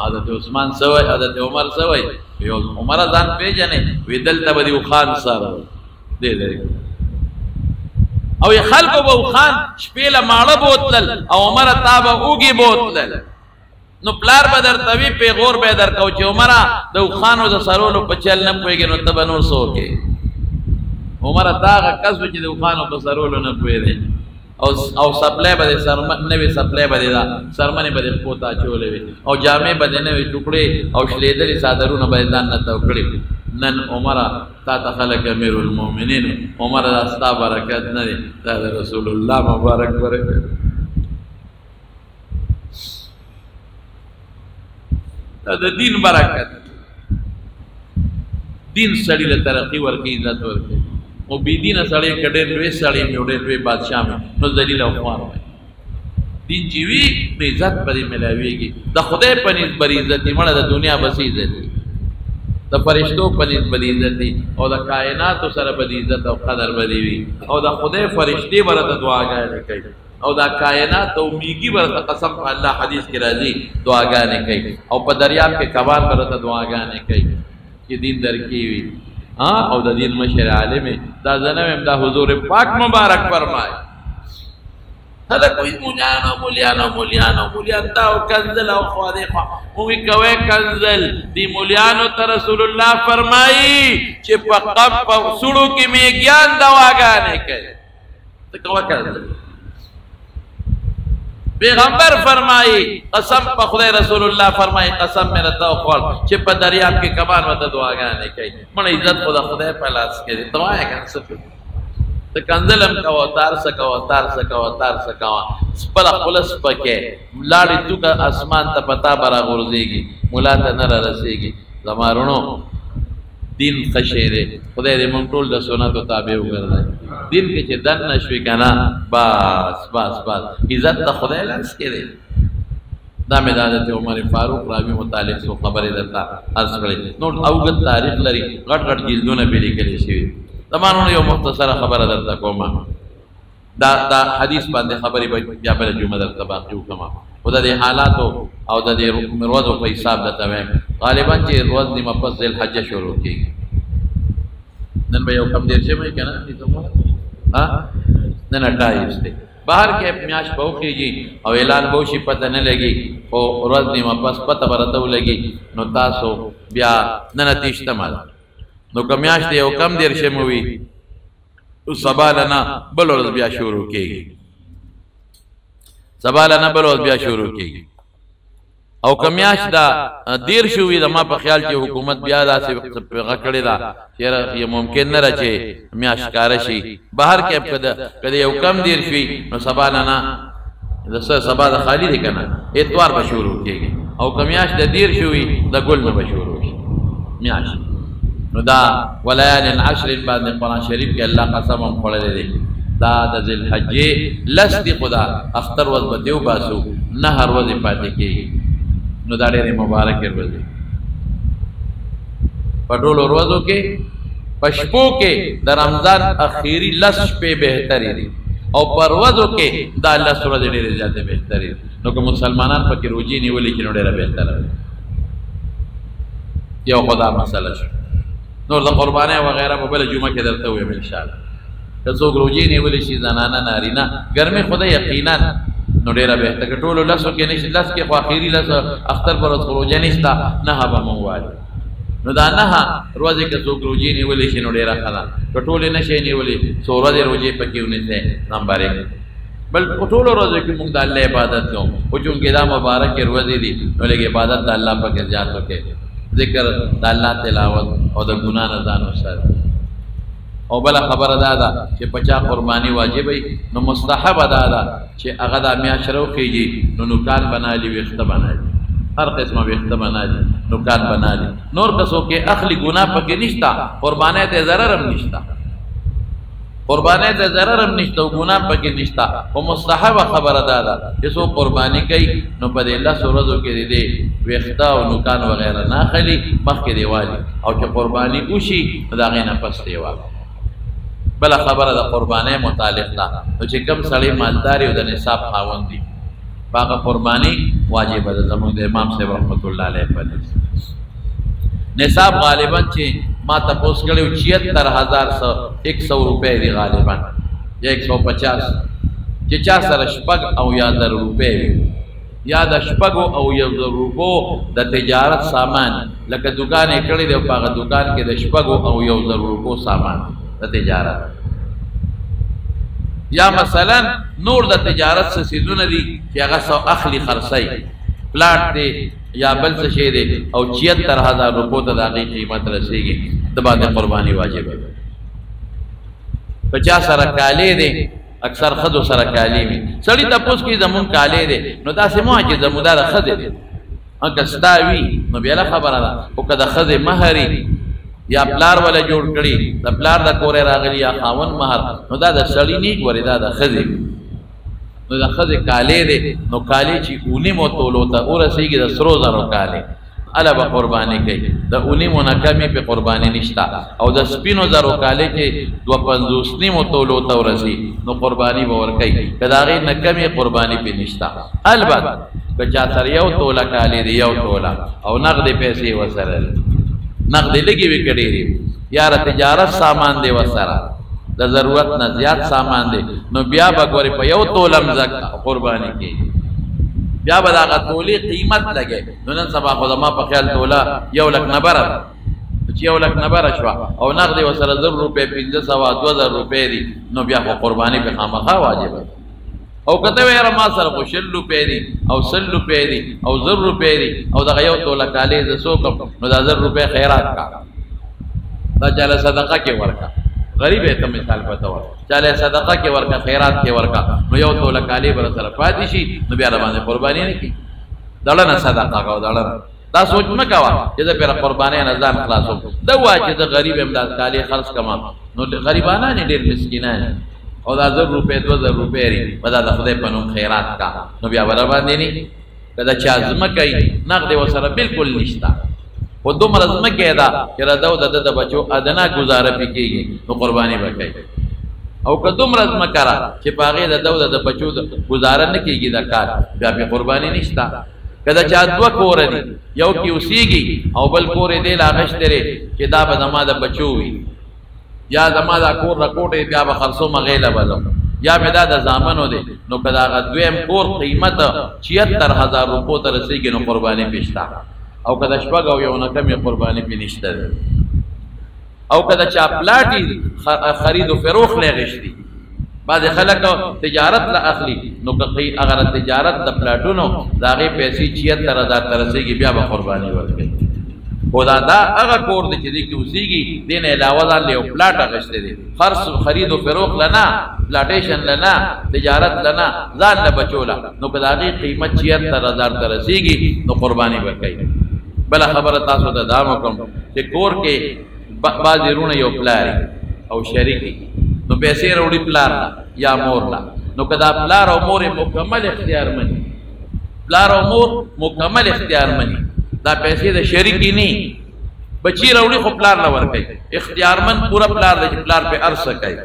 حضرت عثمان څه وایي، حضرت عمر څه وایي؟ یو عمره ځان پېژنې وایي دلته به دې اوښان سره دې دی او یې خلکو به اوښان شپې له ماړه بوتلل او عمره تا به اوږې بوتلل. نو پلار به درته وي پیغور به یې درکو چې عمره د اوښانو د سرولو په چل نه پوهېږې نو ته به نور څه وکړې؟ عمره تا هغه کس و چې د اوښانو په سرولو نه پوهېدی او سپلی به دې نوې سپلی به دې دا سرمنې به دې پښو ته اچولې وې او جامې به دې نوې ټوکړې او شلېدلي څادرونه به دې ځان نه تو کړي. نن عمره تا ته خلک امیر المؤمنین، عمره دا ستا برکت نه دی، دا د رسول الله مبارک برکت. دا د دین برکت. دین سړي له ترقي ورکوي، عزت ورکوي. او بې دینه سړی که ډېر لوی سړی مې او ډېر لوی بادشاه مې نو ذلیل او خوار وي. دین چې وي نو عزت به دې میلاوېږي. د خدای په نسبت به عزت وي، مړه د دنیا به څه عزت وي؟ د فرشتو په نسبت به عزت وي او د کائناتو سره به عزت او قدر به دې وي او د خدای فرشتې به راته دعاګانې کوي او دا کائنات او میږي به راته قسم په الله حدیث کې راځي دعاګانې کوي او په دریاب کې کبان به راته دعاګانې کوي چې دین درکې وي. او د دین مشر عالم دا زه نه ویم، دا حضور پاک مبارک فرمایي. هله کوئی مولیانو دا او کنزل او خوادې خوا موږ کوی کنزل دی مولیانو ته رسول الله فرمایي چې په قب په سړو کې میږیان دواګانې کوي. ته کوه کنزل پیغمبر فرمایي قسم په خدای رسول الله فرمایي قسم مې راته وخوړ چې په دریاب کې کبان ورته دعاګانې کوي. مړه عزت خو د خدای په لاس کې دی. ته وایه که څه ته کنځل هم کوه، تار څه کوه، خپله خپله سپکې لاړې توکه اسمان ته په تا به راغورځېږي، ملا ته نه رارسېږي. زما رڼو دین ښه شی دی، خدای دې موږ ټول د سنتو تابع وګرځوي. دین کې چې دننه شوي که نه بس عزت د خدای لاس کې دی. دا مې د حضرت عمر فاروق راوي متعلق څو خبرې درته عرض کړې. نور اوږد تاریخ لري، غټ جلدونه پرې لیکلي شوي. زما رڼو یو مختصره خبره درته کومه، دا حدیث باندې خبرې به بیا بله جمعه درته باقي وکړم. خو د دې حالاتو او د دې ورځو په حساب درته وایم غالبا چې ورځ نیمه پس ذوالحجه شروع کېږي. نن به یو کم دېرشم وي که نه؟ نن 28 دی. بهر کې میاشت به وخېږي او اعلان به وشي، پته نه لګي، خو ورځ نیمه پس پته به راته ولګي. نو تاسو بیا نن 28مه ده، نو که میاشت یو کم دېرشم وي سبا لنا بل ورځ بیا شروع کېږي. او کمیاش دا دیر شوی د ما په خیال چې حکومت بیا داسې پیغه کړی دا چې ممکن نه راځي میاش کار شي بهر کې کده یو کم دیر شوی نو سبا نه سبا د خالی دی کنه اتوار به شروع کیږي او کمیاش د دیر شوی د ګل نه به شروع شي میاش نو دا وليال العشر باندې قرآن شریف کې الله قسم هم خړلې دی دا د ذل حجې لس دی خدا اختر ورځ به دیو باسو نه هر ورځ پاتې کیږي نو دا ډېرې مبارکې ورځې په ټولو ورځو کې په شپو کې د رمضان اخیری لس شپې بهترې دي او پر ورځو کې دا لس ورځې ډېرې زیاتې بهترې دي نو که مسلمانان پکې روجې نیولې کړي نو ډېره بهتره ده یو خدا مسله شو نور د قربانۍ وغیره په بله جمعه کې درته ویم انشاءالله که څوک روجې نیولې شي زنانه نارینه ګرمې خو ده یقینا نو ډېره بهتره که ټولو لسو کې نشي لس کې خو اخري لس اختر پر ورځ خو روژه نشته نهه به مو ووایو نو دا نهه ورځې که څوک روجې نیولی شي نو ډېره ښه ده که ټولې نه شي نیولې څو ورځې روجې پکې ونیسئ نمبر یک بل په ټولو ورځو کې موږ د الله عبادت کوو خو چونکې دا مبارکې ورځې دي نو لږ عبادت د الله پکې زیات وکړئ ذکر د الله تلاوت او د ګناه نه ځان وساتئ او بله خبره دا ده چې په چا قرباني واجب وي نو مستحب دا ده چې هغه دا میاشت راوخیږي نو نوکان بنالي ویښته بنالي هر قسمه ویښته بنالي نوکان بنالي نور که څوک اخلي ګناه پکې نشته قربانۍ ته ضرر هم نشته قربانۍ ته ضرر هم نشته او ګناه پکې نشته خو مستحبه خبره دا ده چې څوک قرباني کوي نو په دې لسو ورځو کې د دې ویښته او نوکان وغیره نه اخلي مخکې دې والي او چې قرباني وشي نو د هغې نه پس دې والي بله خبره د قربانۍ متعلق ده نو چې کوم سړی مالدار او د نصاب خاوند دي هغه قرباني واجبه ده زموږ د امام صاحب رحمت الله علیه په نصاب غالبا چې ما تپوس کړی 76100 روپۍ دي غالبا یا 150 چې چا سره شپږ او یا زر روپۍ یا د شپږو او یو زر روپو د تجارت سامان لکه دکان یې کړی دی په هغه دکان کې د شپږو او یو زر روپو سامان د تجارت یا مثلا نور د تجارت څه څیزونه دي چې هغه سو اخلي خرڅی پلاټ دی یا بل څه شی دی او 76000 روپو ته د هغې قیمت رسېږي د باندې قرباني واجبه ده په چا سره کالی دی اکثر ښځو سره کالی وي سړي تپوس کوي زمونږ کالی دی نو داسې مه وایه چې زمونږ دا د ښځې دی که ستا وي نو بیا خبره ده خو که د ښځې مهر یا پلار ولا جوړ کړي د پلار د کورې راغلي یا خاوند مهر نو دا د سړي نه ګورې دا د ښځې نو د ښځې کالی دی نو کالی چې اونیمو تولو ته ورسېږي د سرو زرو کالی اله به قرباني کوي د اونیمو نه کمې پې قرباني نشته او د سپینو زرو کالی چې 250 نیمو تولو ته ورسي نو قرباني به ورکوي که د هغې نه کمې قرباني پې نشته البته که چا سره یو توله کالی دی یو توله او نغدې پیسې ورسره دي نقدې لګې وي که ډېرې یاره تجارت سامان دی ورسره د ضرورت نه زیات سامان دی نو بیا به ګورې په یو توله مځکه قرباني کېږي بیا به د هغه تولې قیمت لګی نو نن سبا خو زما په خیال توله 1 لک نه بره چې 1 لک نه بره شوه او نقدې ورسره 1000 روپۍ 1500 2000 روپۍ دي نو بیا خو قرباني پې خامخا واجبه او کته ویره ما سره خو 100 روپۍ دي او 100 روپۍ دي او 1000 روپۍ دي او دغه یو توله کالی زه څو کړم نو دا 1000 روپۍ خیرات کا دا چاله صدقه کې ورکا غریب ته مثال پته ور چاله صدقه کې ورکا خیرات کې ورکا نو یو توله کالی بر سره پاتې شي نو بیا باندې قرباني نه کی دړه نه صدقه کا دړه دا سوچ نه کاوه چې دا پر قرباني نه ځان خلاصو دا وا چې د غریب امداد کالی خرڅ کما نو غریبانه نه ډېر مسکینان او دا 1000 روپۍ 2000 روپۍ لري ودا د خدای په نوم خیرات کا نو بیا ور باندې نه کدا چا ځمکه نقد وسره بالکل نشتا خو دومره ځمکه ده چې راځو د بچو ادنا گزاره پکېږي نو قرباني وکړي او که دومره ځمکه را چې په هغې د بچو گزاره نه کېږي د کار بیا پې قرباني نشته کدا چا 2 کوره دي یو کې اوسېږي او بل کور یې دی لا اخیستی دی چې دا به زما د بچو وي یا زما دا کور رکوټې بیا به خرڅوم هغې له به ځم یا مې دا د زامنو دی نو که د هغه دویم کور قیمت 76000 روپو ته رسېږي نو قرباني پې شته او که د شپږ او یو نه کمې قرباني پې نشته دی او که د چا پلاټي خرید و فروخ لی غشتي بعض خلک تجارت لا اخلي نو که اگر تجارت د پلاټونو دا غي پیسې 76000 ترسيږي بیا به قرباني ورکړي خدا دا هغه کور دی چې دې کې اوسېږي دین علاوه دا له پلاټ اغشته دي خرید او فروخت لنا پلاټیشن لنا تجارت لنا ځان له بچولا نو که دا غي قیمت 76000 ترسيږي نو قرباني ورکړي بل خبره تاسو ته دا کوم چې کور کې بعضی رونه یو پلاری او شریکی نو پیسې وروړي پلار یا مور لا نو کدا پلار او مور مکمل اختیار مني پلار او مور مکمل اختیار مني دا پیسې د شریکی نه بچی وروړي خو پلار لا ورکي اختیار من پورا پلار د پلار په ارث کوي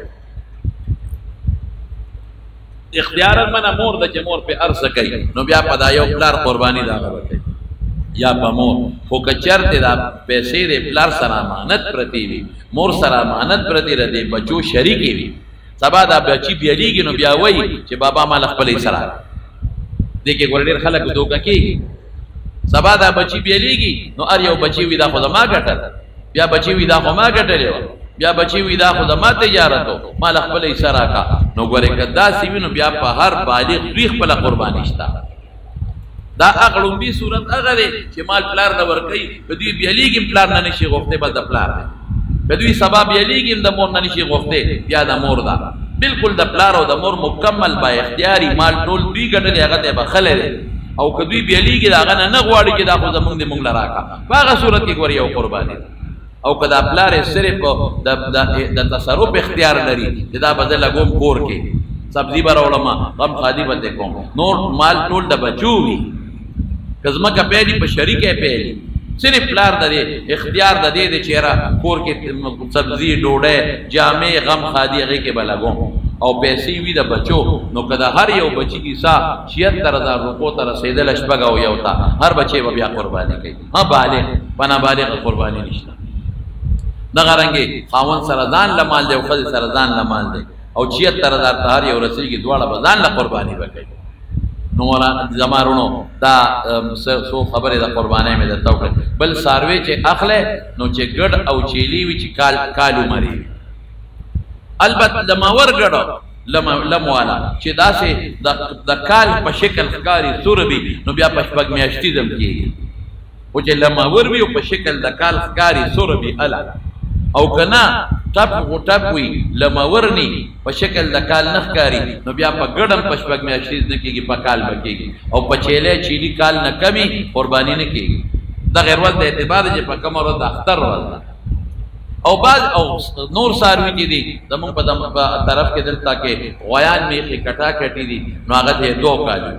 اختیار من مور د مور په ارث کوي نو بیا پدا یو پلار قرباني دا ورکي یا په مور خو کچرته دا پیسې د پلار سره امانت پرتی وي مور سره امانت پرتی ردی بچو شریکی وي سبا دا بچی بیلیږي نو بیا وایي چې بابا مال خپل سره دې کې ګور ډېر خلک دوکه کوي سبا دا بچی بیلیږي نو ار یو بچی وي دا خو ما ګټل بیا بچی وي دا خو ما ګټلې بیا بچی وي دا خو ما تجارت مال خپل سره کا نو ګوره کدا سی وینو بیا په هر بالغ دوی خپل قرباني شتا دا اغلون بی صورت اغره چې مال پلار نه ورکي بدوی بیلیږي پلار نه نشي غوښته بل د پلار بدوی سبب بیلیږي د مور نه نشي غوښته بیا د مور دا بالکل د پلار او د مور مکمل با اختیاري مال ټول دوی ګټلې هغه ته بخله او کدوی بیلیږي دا غنه نه غواړي چې دا خو زمونږ د مونږ لراکا هغه صورت کې ګوري او قرباني او کدا پلار صرف د تصرف اختیار لري چې دا بدل لګوم کور کې سبزی براولما غم خادي بده کوم نور مال ټول د بچوي کزما کا پیلی په شریکه پیلی صرف پلار د اختیار د دې چهره کور کې سبزی ډوډۍ جامع غم خادي هغه کې بلګوم او پیسې وی د بچو نو کدا هر یو بچی کی سا 76000 روپو تر رسیدل شپګه او یو تا هر بچي بیا قرباني کوي ها بالغ بنا بالغ قرباني نشته دغه رنګي خاون سرزان لمال دی او خځه سرزان لمال دی او 76000 ته هر یو رسیږي دواړه بزان له قرباني وکړي نو مولا زمارونو دا سو خبره د قربانای مې د توکل بل ساروي چې اخله نو چې ګډ او چيلي وی چې کالو مری البته د ماور ګډو لموالا چې داسې د کال په شکل ښکاری سوربي نو بیا په شپږ میاشتې دم کیږي او چې لماور وی په شکل د کال ښکاری سوربي الا او کنا ټپ وی لماورني په شکل د کال نخکاری نو بیا په ګډم په شپږ میاشتې نه کیږي په کال بکیږي او په چيله چيلي کال نه کمی قرباني نه کیږي دا غیر ول د اعتبار چې په کومه ورځ د اختر ورځ او بعد او نور ساروي کې دي زموږ په طرف کې دلته کې غویان میخي کټا کټي دي نو هغه ته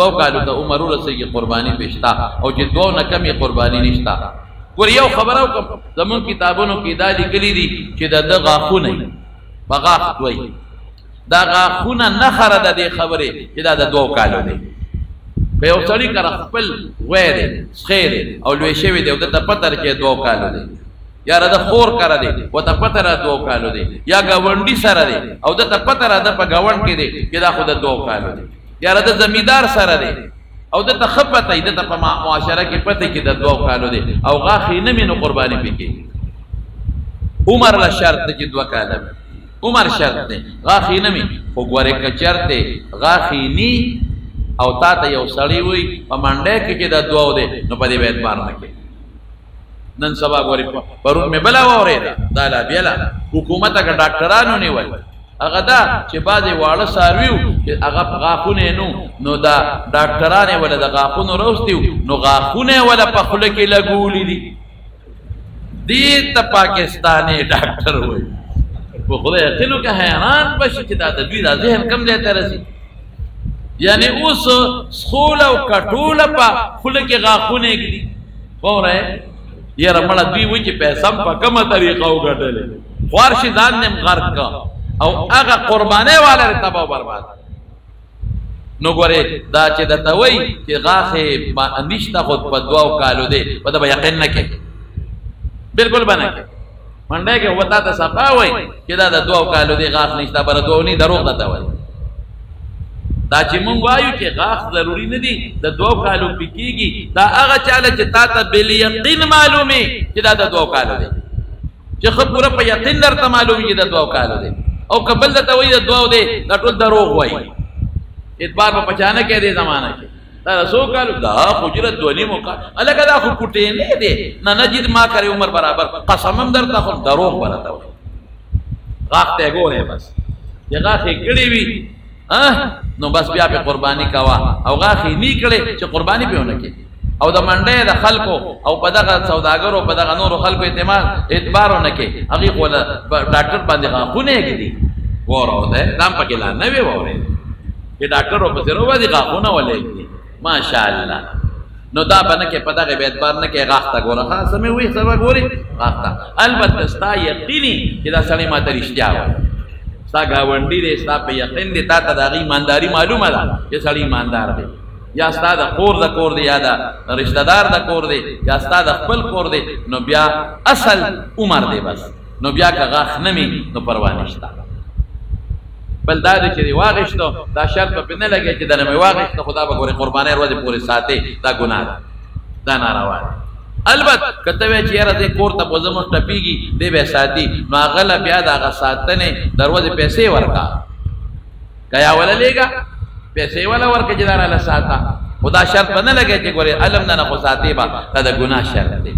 2 کالو ته عمر ورسېږي قرباني پېشتا او چې 2 نه کمی قرباني نشتا ور یو خبرو زمون کتابونو کې دا لیکلي دي چې د غاخونه بغاخ وای دا غاخونه نه خره د دې خبره چې دا د 2 کالو دی په یو سړی کر خپل وېره خیر او لوي شوی دی او د پتر کې 2 کالو دی یا د خور کړه دی او د پتر 2 کالو دی یا گاونډي سره دی او د پتر د په گاوند کې دی چې دا خو د 2 کالو دی یا د زمیدار سره دی او د تخپته د په معاشره کې پته کې د 2 کالو دی او غاخي نه مينو قرباني پکې عمر لا شرط کې 2 کاله عمر شرط دی غاخي نه مي خو ګوره کچرته غاخي ني او تا ته یو سړی وي په منډه کې چې د 2 دی نو په دې اعتبار نه کې نن سبا ګوري پرون مې بلا وره دا لا بیلا حکومت کا ډاکټرانو نیول هغه دا چې بعضې واړه څاروي چې هغه غاښونه نو دا ډاکټرانې ولا د غاښونو روستي نو غاښونه ولا په خوله کې لګولي دي دې ته پاکستاني ډاکټر وایي په خدای یقین وکړه حیران بشي چې دا د دوی دا ذهن کم ځای ته رسي یعنی اوس سخوله او کټوله په خوله کې غاښونه ږدي وره یاره مړه دوی وایي چې پیسه هم په کومه طریقه وګټلې خوار شي ځان نه غرق کا او هغه قربانه والا تباہ برباد نو ګوره دا چې د توي چې غاخه نشته خود په 2 کالو دی په دا یقین نه کې بالکل باندې کې منډه کې وتا ته صفا وای چې دا د 2 کالو دی غاخ نشته پر 2 نه دروغ ده وای دا چې مونږ وایو چې غاخ ضروری نه دی د 2 کالو پکېږي دا هغه چاله چې تا ته بل یقین معلومه چې دا د 2 کالو دی چې خو پورا په یقین درته معلومه چې د 2 کالو دی او قبل د توي د دعا دی دا ټول دروغ وای اعتبار په پچانه کې دی زمانہ کې دا رسول کالو دا حجرت دونی موقع الګا دا خو کوټې نه دی نه نجد ما کرے عمر برابر قسمم درته خو دروغ برته وای غاخ ته ګوره بس یا غاخ کړي وی نو بس بیا په قرباني کوا او غاخ نی کړي چې قرباني پیونه کې او د منډه د خلکو او په دغه سوداګرو په دغه نور خلکو اعتبارونه کې هغه ولا ډاکټر باندې غاخونه کېدي وره ده نام پکې لا نه وی وره چې ډاکټر په سره ودی غاخونه ولې ماشاءالله نو دا باندې کې په دغه اعتبار نه کې غاخ تا ګوره خاصه مې وی سبا ګوري غاخ تا البته ستا یقیني چې دا سړی ماته رښتیا وایي ستا گاونډي دی ستا په یقین دی تا ته د هغې ایمانداري معلومه ده چې سړی ایماندار دی یا ستا د کور د کور دی یا د رشته دار د کور دی یا ستا د خپل کور دی نو بیا اصل عمر دی بس نو بیا که غاښ نه وي نو پروا نشته بل دا دی چې دی واغېشتو دا شرط به پرې نه لګی چې دنه مې واغېشته خو دا به ګورې قربانۍ ورځې پورې ساتې دا ګناه ده دا ناروا ده البته کته وی چې یاره دې کور ته به زموږ ټپېږي دی به ساتي نو هغه له بیا د هغه ساتنې دروازې پیسې ورکړه که یا وله لېږه پیسې وله ورکړه چې دا راله ساته خو دا شرط به نه لګی چې ګورې علم نه نه خو ساتې به دا د ګناه شرط دی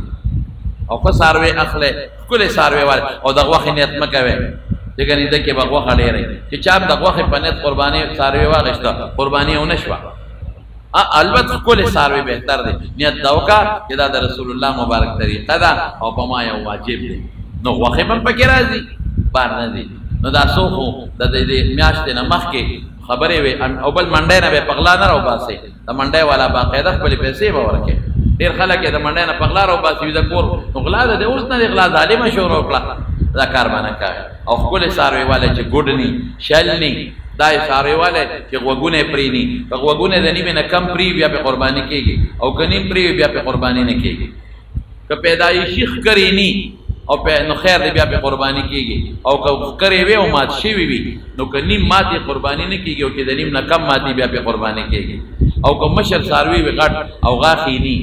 او ښه څاروی اخلی ښکلې څاروی والے او د غوښې نیت مه کوئ ځکه نیده کې به غوښه ډېرئ چې چا د غوښې په نیت قرباني څاروی واخېسته قرباني ونه شوه البته ښکلې څاروی بهتر دی نیت دا وکړه چې دا د رسول الله مبارک طریقه ده او په ما یو واجب دی نو غوښې به هم پکې راځي بار نه ځي نو دا څو خو د دې میاشتې نه مخکې خبرې وې او بل منډۍ نه به پغلا نه راوباسئ د منډۍ والا باقاعده خپلې پیسې به ورکړي ډېر خلک یې د منډۍ نه پغلا راوباسي وي د کور نو غلا ده د اوس نه د غلا ظالمه شروع کړه دا کار به نه کوي او ښکلې څاروی والی چې ګوډني شلني دا یې څاروی والی چې غوږونه یې پرې ني که غوږونه د نیمې نه کم پرې بیا پې قرباني کېږي او که نیم پرې بیا پې قرباني نه کېږي که پیدایشي ښکرې ني او نو خیر دی بیا پې قرباني کېږي او که ښکرې وي او مات شوي وي نو که نیم ماتې قرباني نه کېږي او چې د نیم نه کم ماتې بیا پې قرباني کېږي او که مشر څاروي وي غټ او غاښې ني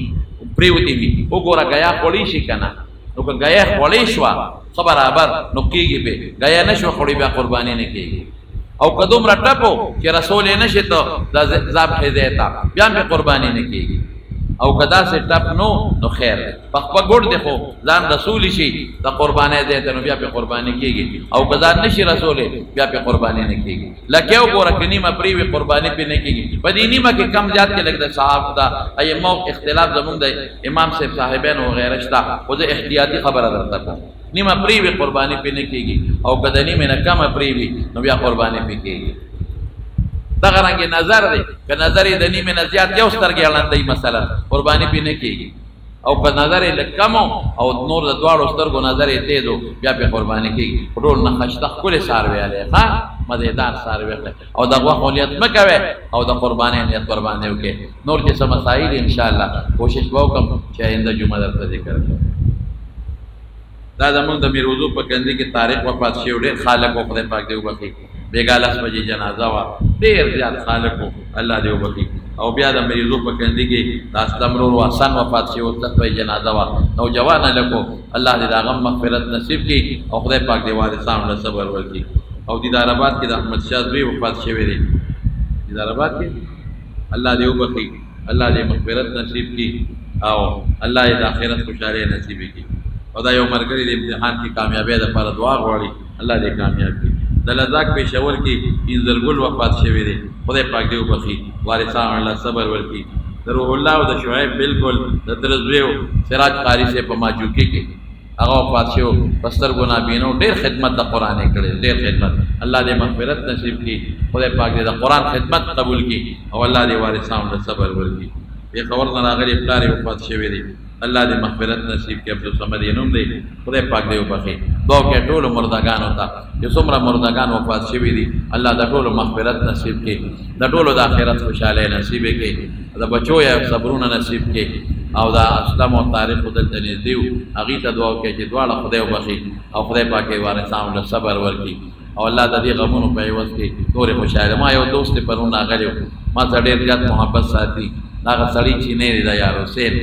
پرېوتې وي وګوره ګیا خوړی شي که نه نو که ګیا خوړی شوه ښه برابر نو کېږي پې ګیا نه شوه خوړی بیا قرباني نه کېږي او که دومره ټپو چې رسول یې نه شي ته دا ذبحې ځای ته بیا هم پې قرباني نه کېږي او که داسې ټپ نو خیر دی په خپه ګوډ دی خو ځان رسولی شي د قربانۍ ځای ته نو بیا پې قرباني کېږي او که ځان نه شي رسولی بیا پې قرباني نه کېږي لکه یو ګوره که نیمه پرې وي قرباني پې نه کېږي په دې نیمه کې کم زیات کې لږ د صحابو د ایمو اختلاف زمونږ د امام صاحب صاحبین وغیره شته خو زه احتیاطي خبره درته کوم نیمه پرې وي قرباني پې نه کېږي او که د نیمې نه کمه پرې وي نو بیا قرباني پې کېږي دغه رنګې نظر دی که نظر یې د نیمې نه زیات یو سترګې اړندوي مثلا قرباني پې نه کېږي او که نظر یې لږ کم او نور د دواړو سترګو نظر یې تیز بیا پې قرباني کېږي ټول نه ښایسته ښکلې څاروی دی ښه مزېدار څاروی او د غوښو نیت مه کوئ او د قربانۍ نیت ورباندې وکړئ نور چې څه مسایل انشاءالله کوشش به وکړم چې آینده جمعه درته ذکر کړم دا زمونږ د میروزو په کندي کې طارق وفات شوی ډېر خالق و خدای پاک دې وبخي بیګا 10 بجې جنازه وه ډېر زیات خالق و الله دې وبخي او بیا د مریضو په کندي کې د اسلم ورور حسن وفات شوی 10 بجې جنازه وه نوجوان هلک و الله دې د هغه مغفرت نصیب کړي او خدای پاک دې وارثانو له صبر ورکړي او دیدار آباد کې د احمد شاه زوی وفات شوی دی دیدار آباد کې الله دې وبخي الله دې مغفرت نصیب کړي او الله دې د آخرت خوشحالۍ نصیب کړي او دا یو ملګری د امتحان کې کامیابۍ دپاره دعا غواړي الله دې کامیاب کړي د لذاق پېښور کې انځرګل وفات شوی دی خدای پاک دې وبخي وارثانو الله صبر ورکړي د روح الله او د شعیب بالکل د تر زوی سراج قاري صاحب په ماجوکي کې هغه وفات شو په سترګو نابینو ډېر خدمت د قرآن یې کړی ډېر خدمت الله دې مغفرت نصیب کړي خدای پاک دې د قرآن خدمت قبول کړي او الله دې وارثانو له صبر ورکړي پېښور نه راغلی پلار یې وفات شوی دی الله دې مغفرت نصیب کړي عبدالصمد یې نوم دی خدای پاک دې وبخي دعا وکړئ ټولو مردګانو ته چې څومره مردګان وفات شوي دي الله د ټولو مغفرت نصیب کړي د ټولو د آخرت خوشحالۍ نصیب یې کړي د بچو یې صبرونه نصیب کړي او دا اسلام او تاریخ دلته نږدې وو هغې ته دعا وکړئ چې دواړه خدای وبخي او خدای پاک یې وارثانو له صبر ورکړي او الله د دې غمونو په عوض کې نورې خوشحالۍ ما یو دوست یې پرون راغلی و ما ته ډېر زیات محبت ساتي هغه سړي چې نه دی د یار حسین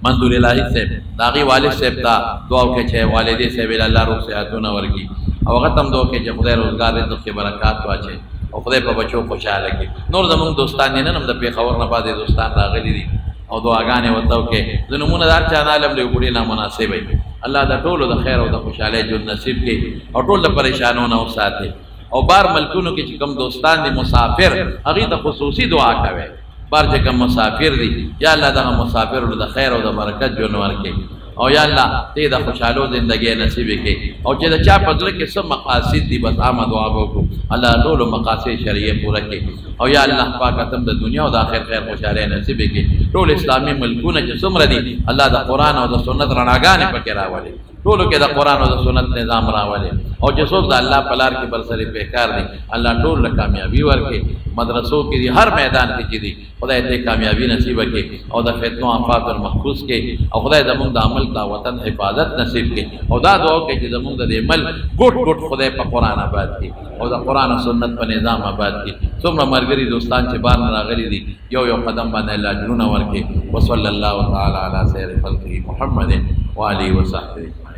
منظور الهي صاحب د هغې والد صاحب ته دعا وکړئ چې والدې صاحب الله روغ صحتونه ورکړي او هغه ته هم دعا وکړئ چې خدای روزګار رزق کې برکات واچوي او خدای په بچو خوشحاله کړي. نور زمونږ دوستان دي نن هم د پېښور نه بعضې دوستان راغلي دي او دعاګانې ورته وکړئ. زه نومونه د هر چا نه علم دی بوډۍ نامناسب وي. الله د ټولو د خیر او د خوشحالۍ ژوند نصیب کړي او ټول د پریشانو نه وساتي. او بار ملکونو کې چې کوم دوستان دي مسافر هغې ته خصوصي دعا کوئ. بار چې کوم مسافر دي یا الله دغه مسافرو د خیر او د برکت ژوند ورکړي او یا الله دې د خوشحالو زندګۍ نصیب کړي. او چې د چا په زړه کې څه مقاصد دي بس عامه دعا به وکړو الله ټولو مقاصد شرعیه پوره کړي. او یا الله پاک ته د دنیا او د آخرت خیر خوشحالۍ نصیب کړي. ټول اسلامي ملکونه چې څومره دي الله د قرآن او د سنت رڼاګانې پکې راولي. ټولو کې د قرآن او د سنت نظام راولي. او چې څوک د الله په لار کې برسري پیکار دي الله ټول له کامیابي ورکړي. مدرسو کې دي هر میدان کې چې دي خدای ته کامیابي نصیب کړي او د فتنو آفات محفوظ کړي او خدای زموږ د عمل د وطن حفاظت نصیب کړي. او دا دعا کوي چې زموږ د عمل ګوټ ګوټ خدای په قرآن آباد کړي او د قرآن او سنت په نظام آباد کړي. څومره ملګري دوستان چې بار نه راغلي دي یو یو قدم باندې الله اجرونه ورکړي. وصلی الله تعالی علی خیر خلقه محمد و آله و صحبه.